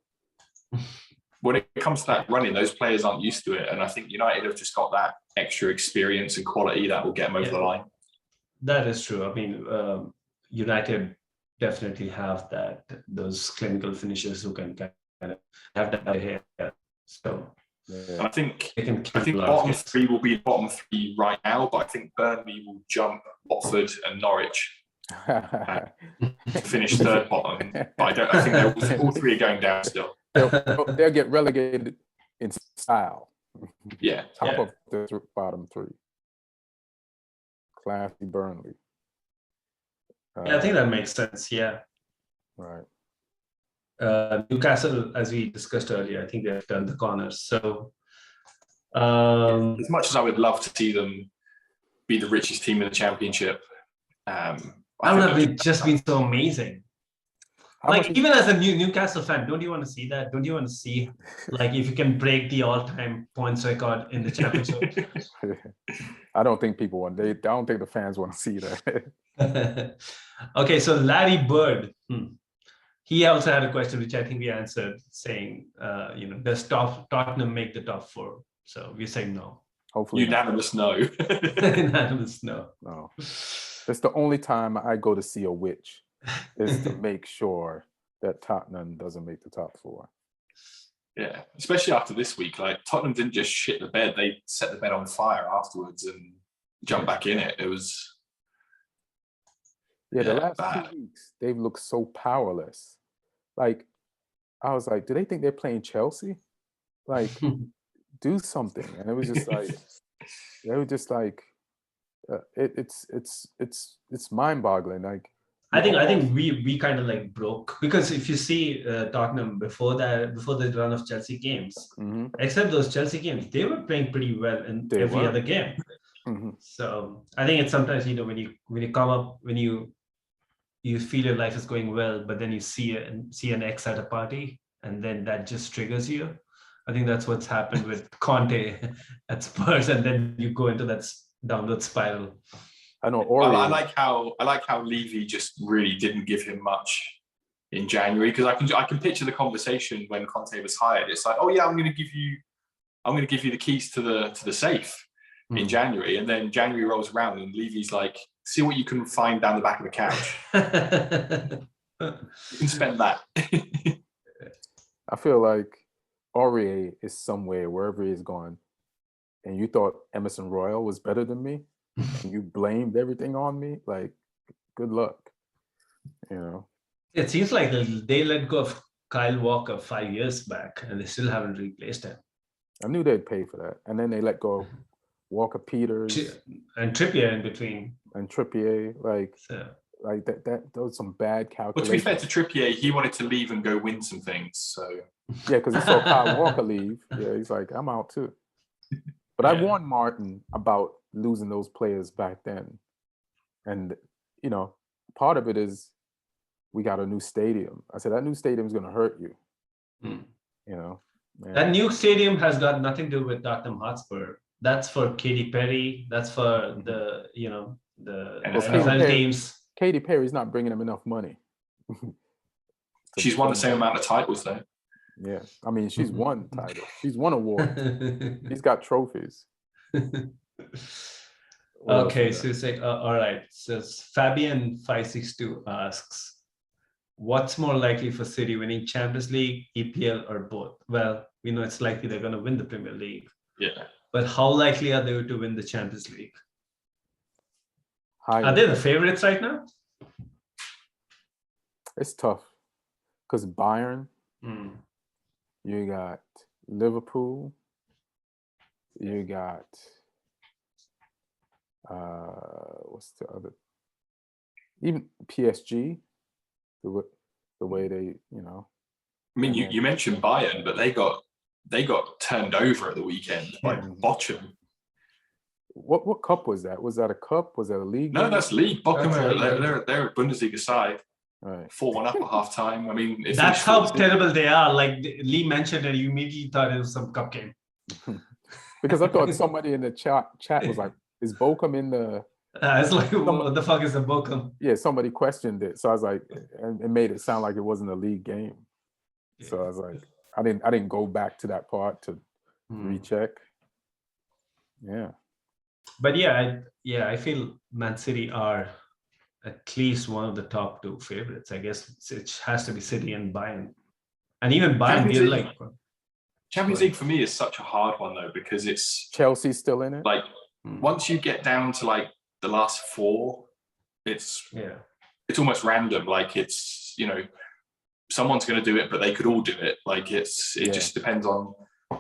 When it comes to that running, those players aren't used to it, and I think United have just got that extra experience and quality that will get them over the line. That is true. I mean, United definitely have those clinical finishers who can kind of have that here. So and I think bottom 3 will be bottom 3 right now, but I think Burnley will jump Watford and Norwich to finish 3rd bottom. But I think all 3 are going down still. They'll get relegated in style. Yeah. Top of the bottom 3. Classy Burnley. I think that makes sense. Yeah. Right. Newcastle, as we discussed earlier, I think they've turned the corners. So, as much as I would love to see them be the richest team in the Championship, I would have just been so amazing. Even as a Newcastle fan, don't you want to see that? Don't you want to see, if you can break the all-time points record in the Championship? I don't think people want. I don't think the fans want to see that. Okay, so Larry Bird. He also had a question which I think we answered, saying, does Tottenham make the top 4? So we're saying no. Hopefully, unanimous no. Unanimous no. No. That's the only time I go to see a witch, is to make sure that Tottenham doesn't make the top 4. Yeah, especially after this week. Like, Tottenham didn't just shit the bed; they set the bed on fire afterwards and jumped back in it. It was. The last 2 weeks, they've looked so powerless. Like, I was like, do they think they're playing Chelsea? Like, do something. And it was just like, they were just like, it's mind-boggling. Like, I think we kind of broke, because if you see Tottenham before the run of Chelsea games, except those Chelsea games, they were playing pretty well in every other game. So I think it's sometimes, when you come up, when you feel your life is going well, but then you see an ex at a party, and then that just triggers you. I think that's what's happened with Conte at Spurs, and then you go into that downward spiral. I know. I like how Levy just really didn't give him much in January, because I can picture the conversation when Conte was hired. It's like, oh yeah, I'm going to give you the keys to the safe in January, and then January rolls around and Levy's like, see what you can find down the back of the couch. You can spend that. I feel like Aurier is somewhere, wherever he's gone, and you thought Emerson Royal was better than me, and you blamed everything on me. Like, good luck. It seems like they let go of Kyle Walker 5 years back, and they still haven't replaced him. I knew they'd pay for that, and then they let go of Walker Peters and Trippier in between. And Trippier, like that was some bad calculations. But to be fair to Trippier, he wanted to leave and go win some things. So yeah, because he saw Kyle Walker leave. Yeah, he's like, I'm out too. But I warned Martin about losing those players back then, and part of it is we got a new stadium. I said that new stadium is going to hurt you. And you know. That new stadium has got nothing to do with Tottenham Hotspur. That's for Katy Perry. That's for the the NFL teams. Katy Perry's not bringing them enough money. She's won the same amount of titles though. Yeah, I mean, she's won titles. She's won awards. She's got trophies. Okay, so say all right. So Fabian562 asks, what's more likely for City, winning Champions League, EPL, or both? Well, we know it's likely they're going to win the Premier League. Yeah. But how likely are they to win the Champions League? Higher. Are they the favorites right now? It's tough because Bayern, you got Liverpool, you got what's the other? Even PSG, the way they, you know. I mean, you mentioned Bayern, but they got turned over at the weekend by Bochum. What cup was that? Was that a cup? Was that a league? No, game? that's league. Bochum, they're a Bundesliga side. Right. 4-1 up at half time. I mean, that's how terrible they are. Like Lee mentioned it, you immediately thought it was some cup game. Because I thought somebody in the chat was like, "Is Bochum in the?" It's like, what the fuck is the Bochum? Yeah, somebody questioned it, so I was like, and it made it sound like it wasn't a league game. Yeah. So I was like, I didn't go back to that part to recheck. Yeah. But I feel Man City are at least one of the top two favorites. I guess it has to be City and Bayern. And even Bayern, Champions League for me is such a hard one though, because it's Chelsea's still in it. Like once you get down to like the last four, it's almost random. Like it's, you know, someone's going to do it, but they could all do it. Like it just depends on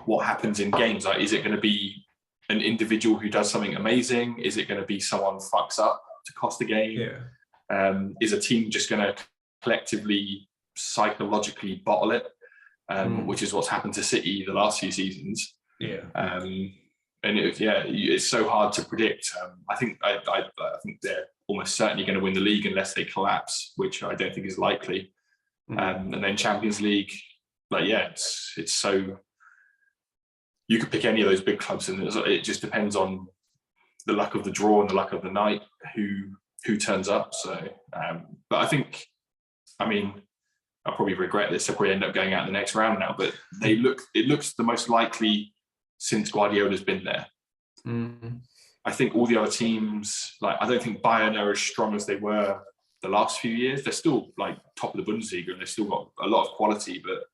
what happens in games. Like, is it going to be an individual who does something amazing? Is it going to be someone fucks up to cost the game? Yeah. Is a team just going to collectively, psychologically bottle it? Which is what's happened to City the last few seasons. Yeah. And it's so hard to predict. I think they're almost certainly going to win the league unless they collapse, which I don't think is likely. And then Champions League, it's so, you could pick any of those big clubs, and it just depends on the luck of the draw and the luck of the night who turns up. So, but I think, I mean, I'll probably regret this. I'll probably end up going out in the next round now, but it looks the most likely since Guardiola's been there. I think all the other teams, I don't think Bayern are as strong as they were the last few years. They're still top of the Bundesliga, and they've still got a lot of quality, but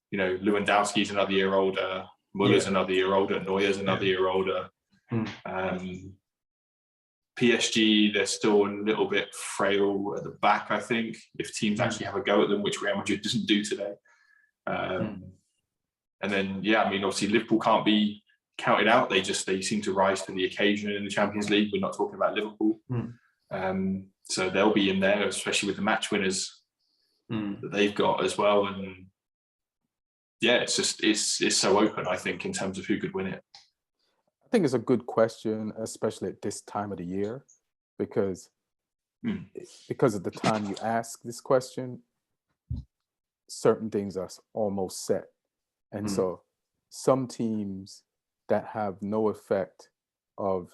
you know, Lewandowski's another year older, Muller's another year older, Neuer's another year older. PSG, they're still a little bit frail at the back, I think, if teams actually have a go at them, which Real Madrid doesn't do today. And then, I mean, obviously Liverpool can't be counted out. They seem to rise to the occasion in the Champions League. We're not talking about Liverpool. So they'll be in there, especially with the match winners that they've got as well. And it's so open, I think, in terms of who could win it. I think it's a good question, especially at this time of the year, because of the time you ask this question, certain things are almost set. And so some teams that have no effect of,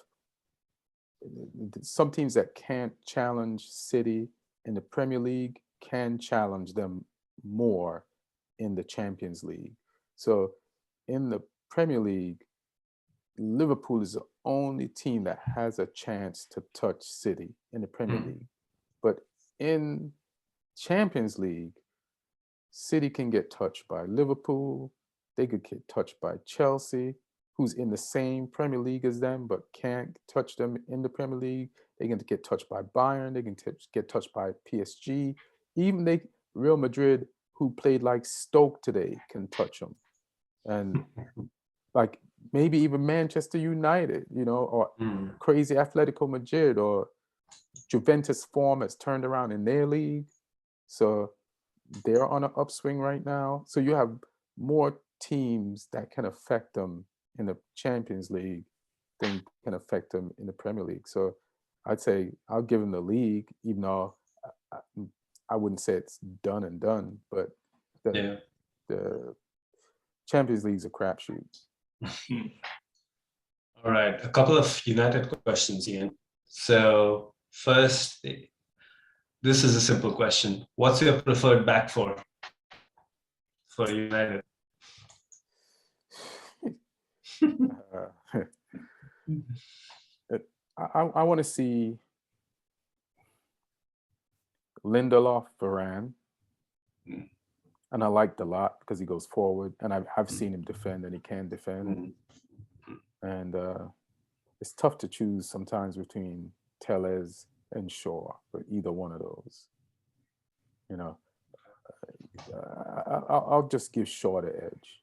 some teams that can't challenge City in the Premier League can challenge them more in the Champions League. So in the Premier League, Liverpool is the only team that has a chance to touch City in the Premier League. But in Champions League, City can get touched by Liverpool. They could get touched by Chelsea, who's in the same Premier League as them, but can't touch them in the Premier League. They can get touched by Bayern. They can get touched by PSG. Even Real Madrid, who played like Stoke today, can touch them. And maybe even Manchester United, or crazy Atletico Madrid, or Juventus form has turned around in their league. So they're on an upswing right now. So you have more teams that can affect them in the Champions League than can affect them in the Premier League. So I'd say I'll give them the league, even though I wouldn't say it's done and done, but Champions League's a crapshoot. All right, a couple of United questions, Ian. So first, this is a simple question. What's your preferred back four for United? I want to see Lindelof, Varane, and I liked a lot because he goes forward, and I've seen him defend, and he can defend. And it's tough to choose sometimes between Tellez and Shaw, but either one of those, you know, I'll just give Shaw the edge.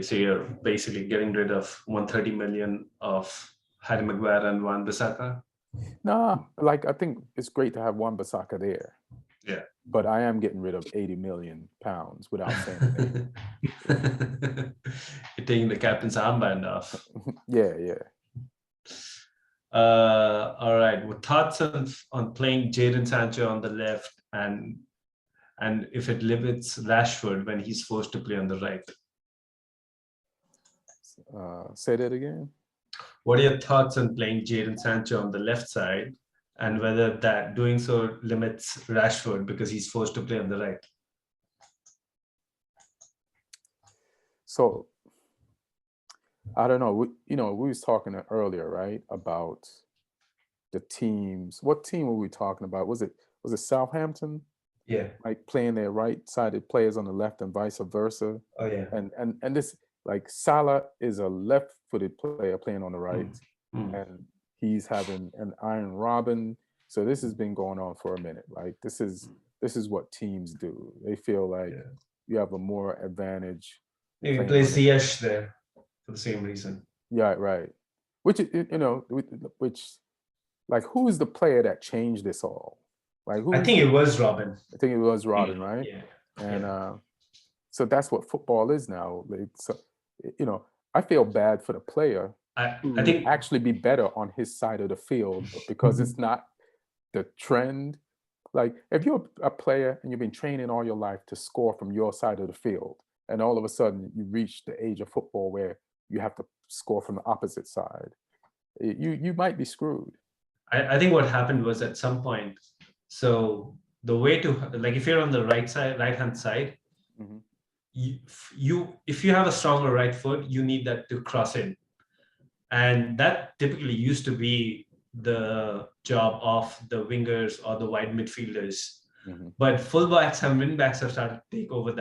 So you're basically getting rid of 130 million of Harry Maguire and Wan-Bissaka? Nah, like I think it's great to have Wan-Bissaka there. Yeah. But I am getting rid of 80 million pounds without saying anything. You're taking the captain's armband off. Yeah. All right. What thoughts on playing Jadon Sancho on the left and if it limits Rashford when he's forced to play on the right? Say that again. What are your thoughts on playing Jadon Sancho on the left side and whether that doing so limits Rashford because he's forced to play on the right? So, I don't know. We was talking earlier, right, about the teams. What team were we talking about? Was it Southampton? Yeah. Like playing their right-sided players on the left and vice versa. Oh yeah. And this, like, Salah is a left-footed player playing on the right, and he's having an Iron Robin. So this has been going on for a minute. Like this is what teams do. They feel like you have a more advantage. He plays Ziyech there for the same reason. Yeah, right. Which like who's the player that changed this all? Like I think it was Robin. I think it was Robin, right? Yeah. And so that's what football is now. So, I feel bad for the player. I who think would actually be better on his side of the field because it's not the trend. Like if you're a player and you've been training all your life to score from your side of the field, and all of a sudden you reach the age of football where you have to score from the opposite side, you might be screwed. I think what happened was at some point, so the way to, like, if you're on the right hand side, if you have a stronger right foot, you need that to cross in, and that typically used to be the job of the wingers or the wide midfielders. But fullbacks and wingbacks have started to take over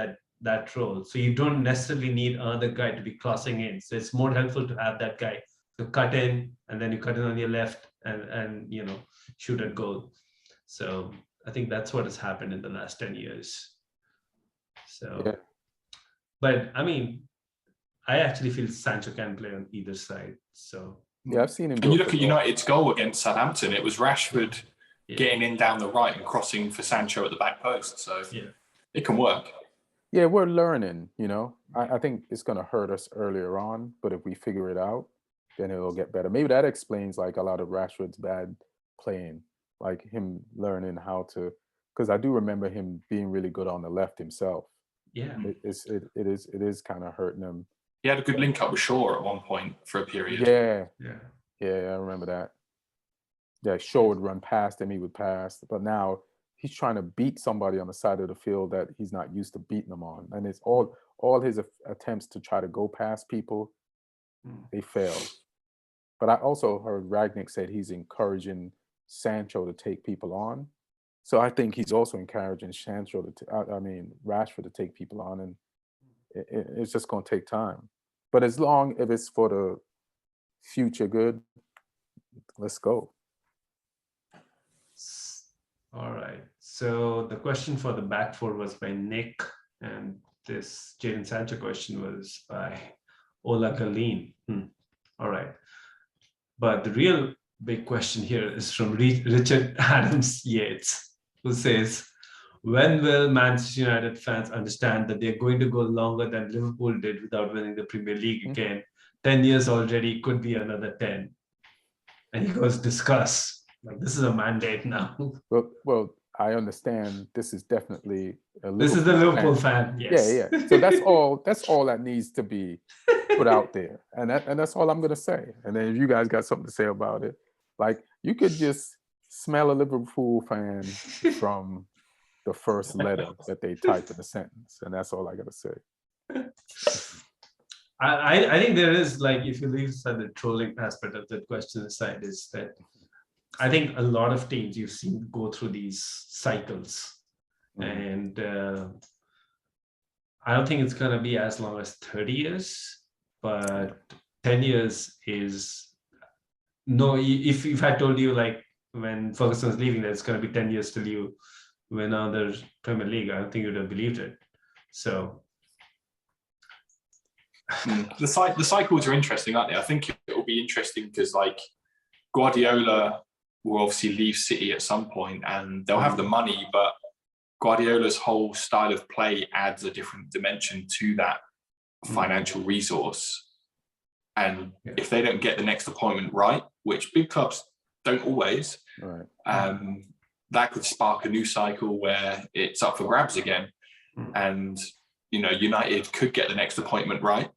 that role, so you don't necessarily need another guy to be crossing in. So it's more helpful to have that guy to cut in, and then you cut in on your left and shoot at goal. So I think that's what has happened in the last 10 years. So Yeah. But I mean, I actually feel Sancho can play on either side. So yeah, I've seen him. And you look at United's goal against Southampton, it was Rashford getting in down the right and crossing for Sancho at the back post. So it can work. Yeah, we're learning, I think it's going to hurt us earlier on, but if we figure it out, then it'll get better. Maybe that explains like a lot of Rashford's bad playing, like him learning how to, because I do remember him being really good on the left himself. Yeah, it is kind of hurting him. He had a good link up with Shaw at one point for a period. Yeah, I remember that. Yeah, Shaw would run past him, he would pass, but now he's trying to beat somebody on the side of the field that he's not used to beating them on, and it's all his attempts to try to go past people, they fail. But I also heard Ragnick said he's encouraging Sancho to take people on. So I think he's also encouraging Rashford to take people on, and it's just going to take time. But if it's for the future good, let's go. All right. So the question for the back four was by Nick, and this Jadon Sancho question was by Ola Kalin. All right. But the real big question here is from Richard Adams Yates, who says, when will Manchester United fans understand that they're going to go longer than Liverpool did without winning the Premier League again? 10 years already, could be another 10. And he goes, discuss. Like, this is a mandate now. Well, I understand this is definitely a This is the Liverpool fan. Yes. Yeah. So that's all that needs to be put out there. And that's all I'm gonna say. And then if you guys got something to say about it, like you could just smell a Liverpool fan from the first letter that they type in the sentence. And that's all I gotta say. I think there is, like, if you leave the trolling aspect of the question aside, is that I think a lot of teams you've seen go through these cycles. And I don't think it's going to be as long as 30 years, but 10 years is no. If I told you, like, when Ferguson's leaving, that it's going to be 10 years till you win another Premier League, I don't think you would have believed it. So the cycles are interesting, aren't they? I think it will be interesting because, like, Guardiola will obviously leave City at some point and they'll have the money, but Guardiola's whole style of play adds a different dimension to that financial resource. And if they don't get the next appointment right, which big clubs don't always, that could spark a new cycle where it's up for grabs again. And, you know, United could get the next appointment right.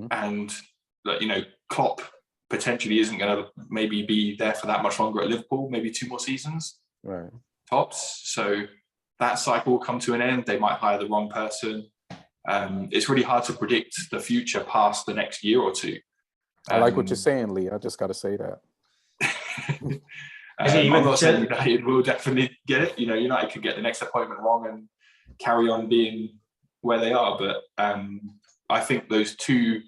And, you know, Klopp potentially isn't going to maybe be there for that much longer at Liverpool, maybe 2 more seasons, tops. So that cycle will come to an end. They might hire the wrong person. It's really hard to predict the future past the next year or two. I like what you're saying, Lee. I just got to say that. I'm not saying United will definitely get it. You know, United could get the next appointment wrong and carry on being where they are. But I think those 2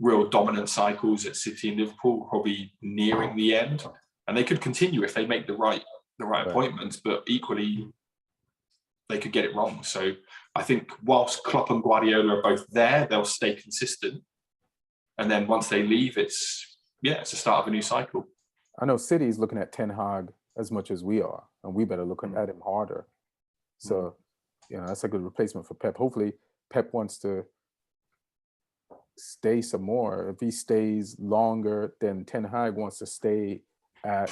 real dominant cycles at City and Liverpool are probably nearing the end, and they could continue if they make the right appointments. But equally, they could get it wrong. So I think whilst Klopp and Guardiola are both there, they'll stay consistent. And then once they leave, it's the start of a new cycle. I know City's looking at Ten Hag as much as we are, and we better look at him harder. So, you know, that's a good replacement for Pep. Hopefully, Pep wants to stay some more. If he stays longer, then Ten Hag wants to stay at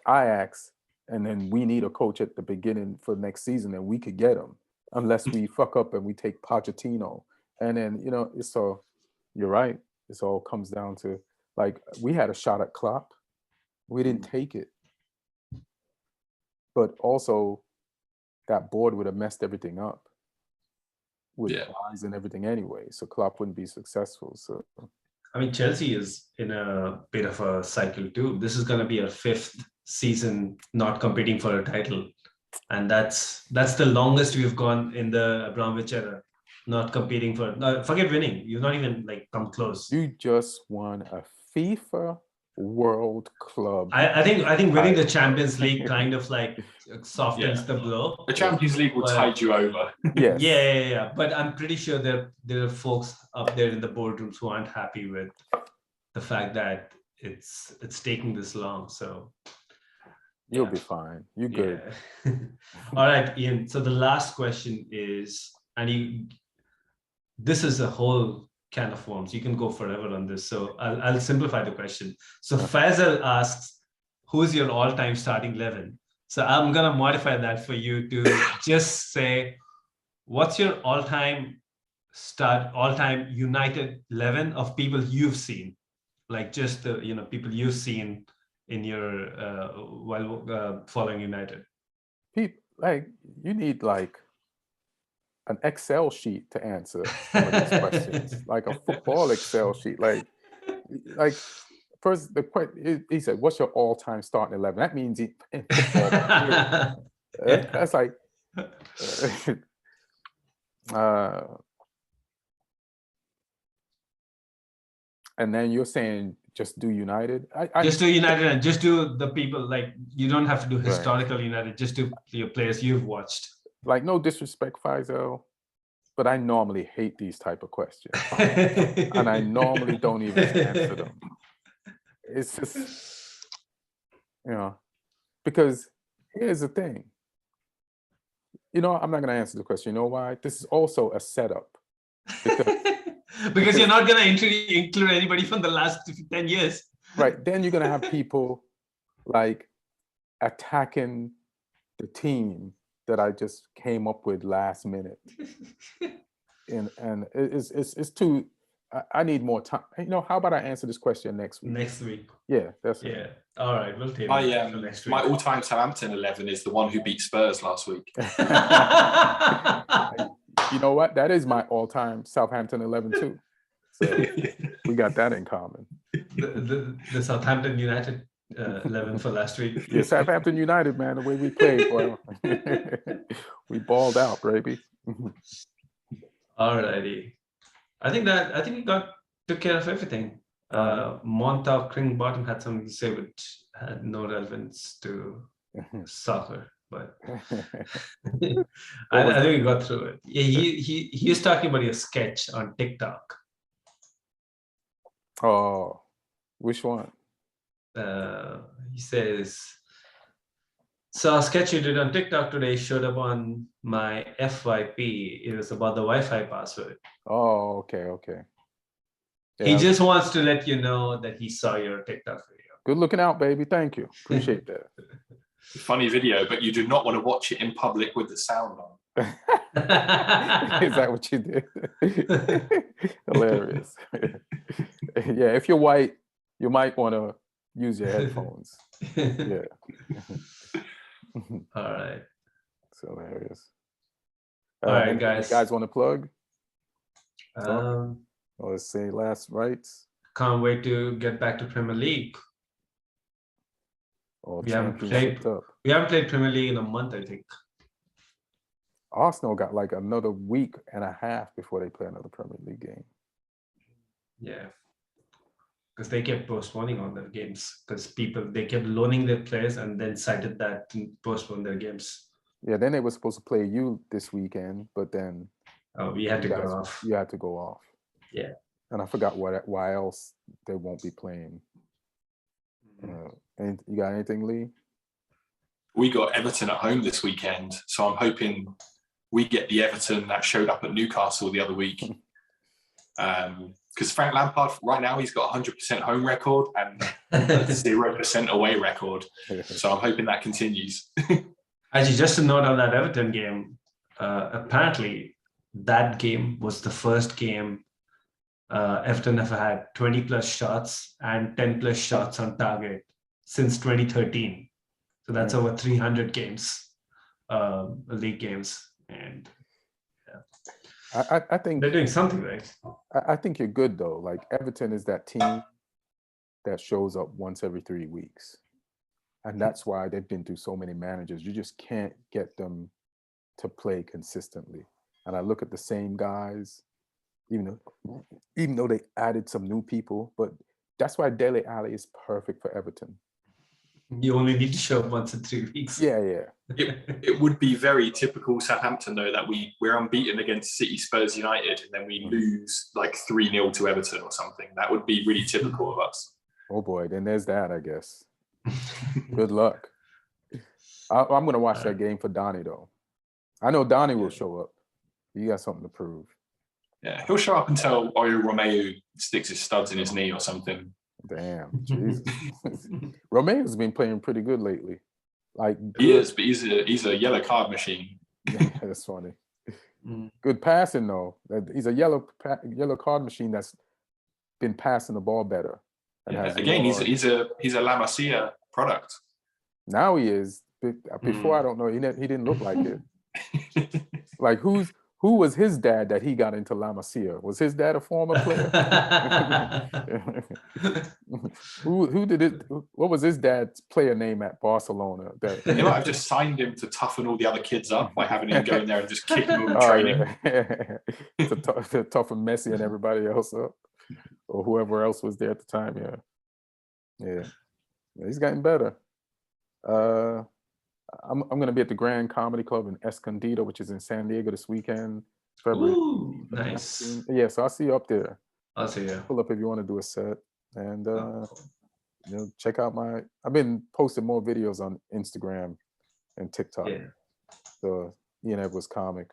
Ajax, and then we need a coach at the beginning for next season, and we could get him unless we fuck up and we take Pochettino. And then, you know, so you're right. This all comes down to, like, we had a shot at Klopp. We didn't take it. But also, that board would have messed everything up with buys and everything anyway. So Klopp wouldn't be successful. So, I mean, Chelsea is in a bit of a cycle too. This is going to be our 5th season not competing for a title, and that's the longest we've gone in the Abramovich era. Not competing for, forget winning. You've not even, like, come close. You just won a FIFA World Club. I think winning the Champions League kind of, like, softens the blow. The Champions League will tide you over. Yes. Yeah. But I'm pretty sure there are folks up there in the boardrooms who aren't happy with the fact that it's taking this long. So you'll be fine. You're good. All right, Ian. So the last question is, this is a whole can of worms. You can go forever on this. So I'll simplify the question. So Faisal asks, who's your all-time starting 11? So I'm going to modify that for you to just say, what's your all-time United 11 of people you've seen? Like, just the, you know, people you've seen in your, while following United. People, like, you need, like, an Excel sheet to answer some of these questions, like a football Excel sheet. Like first, the question he said, "What's your all-time starting 11?" That means in football. That's like, and then you're saying just do United. Just do United and just do the people. Like, you don't have to do historical United. Just do your players you've watched. Like, no disrespect, Faisal, but I normally hate these type of questions. And I normally don't even answer them. It's just, you know, because here's the thing. You know, I'm not going to answer the question. You know why? This is also a setup. Because you're not going to include anybody from the last 10 years. Right. Then you're going to have people like attacking the team that I just came up with last minute. And it's too. I need more time. You know, how about I answer this question next week? Next week. Yeah, that's it. Yeah. All right, we'll take it for next week. My all-time Southampton 11 is the one who beat Spurs last week. You know what? That is my all-time Southampton 11 too. So we got that in common. The Southampton United 11 for last week. Yeah, Southampton United, man, the way we played, boy. We balled out, baby. Alrighty. I think we took care of everything. Montauk Kringbottom had something to say which had no relevance to soccer, but I think we got through it. Yeah, he was talking about your sketch on TikTok. Oh, which one? He says, so a sketch you did on TikTok today showed up on my FYP. It was about the Wi-Fi password. Oh, okay. He Yeah. just wants to let you know that he saw your TikTok video. Good looking out, baby. Thank you. Appreciate that. Funny video, but you do not want to watch it in public with the sound on. Is that what you did? Hilarious. Yeah, if you're white, you might want to use your headphones. Yeah. All right. It's hilarious. All right, guys. You guys want to plug? Um, Or let's say last rights? Can't wait to get back to Premier League. Or We haven't championship up. We haven't played Premier League in a month, I think. Arsenal got like another week and a half before they play another Premier League game. Yeah. Because they kept postponing on their games. Because they kept loaning their players and then cited that to postpone their games. Yeah, then they were supposed to play you this weekend, but then we had to go off. You had to go off. Yeah. And I forgot why else they won't be playing. And you got anything, Lee? We got Everton at home this weekend, so I'm hoping we get the Everton that showed up at Newcastle the other week. Because Frank Lampard, right now, he's got a 100% home record and a 0% away record. So I'm hoping that continues. Actually, just a note on that Everton game. Apparently, that game was the first game Everton have had 20 plus shots and 10 plus shots on target since 2013. So that's over 300 games, league games. And I think they're doing something right. I think you're good though. Like Everton is that team that shows up once every 3 weeks. And that's why they've been through so many managers. You just can't get them to play consistently. And I look at the same guys, even though they added some new people, but that's why Dele Alli is perfect for Everton. You only need to show up once in 3 weeks. Yeah. It would be very typical Southampton, though, that we're unbeaten against City, Spurs, United, and then we lose like 3-0 to Everton or something. That would be really typical of us. Oh boy, then there's that, I guess. Good luck. I'm going to watch that game for Donnie, though. I know Donnie will show up. You got something to prove. Yeah, he'll show up until Oyo Romeo sticks his studs in his knee or something. Damn, Jesus. Romeo's been playing pretty good lately. Like he is, but he's a yellow card machine. Yeah, that's funny. Good passing though. He's a yellow card machine that's been passing the ball better. Yeah. Again, he's a La Masia product. Now he is. Before I don't know. He didn't look like it. Like who was his dad that he got into La Masia? Was his dad a former player? Who did it? What was his dad's player name at Barcelona? They might have just signed him to toughen all the other kids up by having him go in there and just kick them all training. Yeah. to toughen Messi and everybody else up, or whoever else was there at the time. Yeah, he's gotten better. I'm going to be at the Grand Comedy Club in Escondido, which is in San Diego this weekend. February. Ooh, nice. Yeah, so I'll see you up there. I'll see you. Pull up if you want to do a set. And check out I've been posting more videos on Instagram and TikTok. Yeah. So Ian Edwards Comic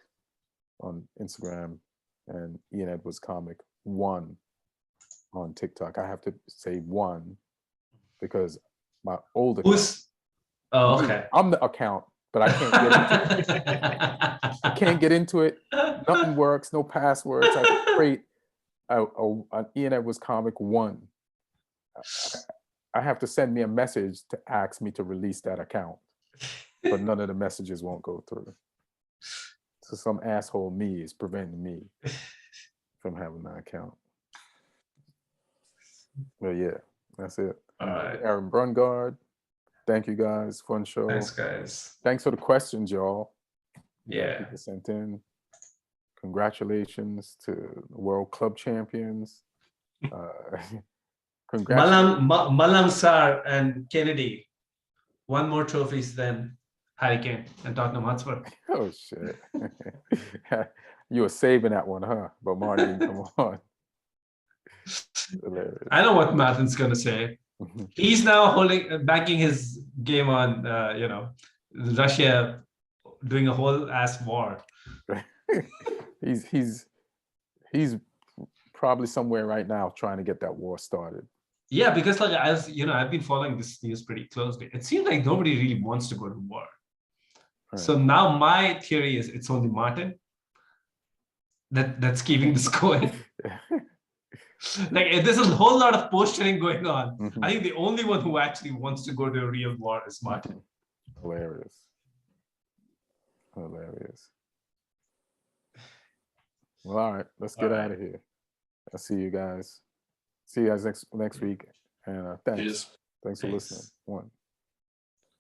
on Instagram and Ian Edwards Comic 1 on TikTok. I have to say 1 because my older Oh, Me, okay. I'm the account, but I can't get into it. I can't get into it. Nothing works. No passwords. I create an Ian Edwards comic 1. I have to send me a message to ask me to release that account, but none of the messages won't go through. So some asshole me is preventing me from having that account. But yeah, that's it. All right. Aaron Brungardt. Thank you guys. Fun show. Thanks, guys. Thanks for the questions, y'all. Yeah. People sent in. Congratulations to the World Club Champions. Congratulations. Malam Sarr and Kennedy won more trophies than Harry Kane and Tottenham Hotspur. Oh shit! You were saving that one, huh? But Martin didn't come on. Hilarious. I know what Martin's gonna say. He's now backing his game on, Russia doing a whole ass war. He's probably somewhere right now trying to get that war started. Yeah, because like as you know, I've been following this news pretty closely. It seems like nobody really wants to go to war. Right. So now my theory is it's only Martin that's keeping this going. Like there's a whole lot of posturing going on. Mm-hmm. I think the only one who actually wants to go to a real war is Martin. Hilarious. Well, all right, let's get out of here. I'll see you guys. See you guys next week. And thanks. Cheers. Thanks for listening. One.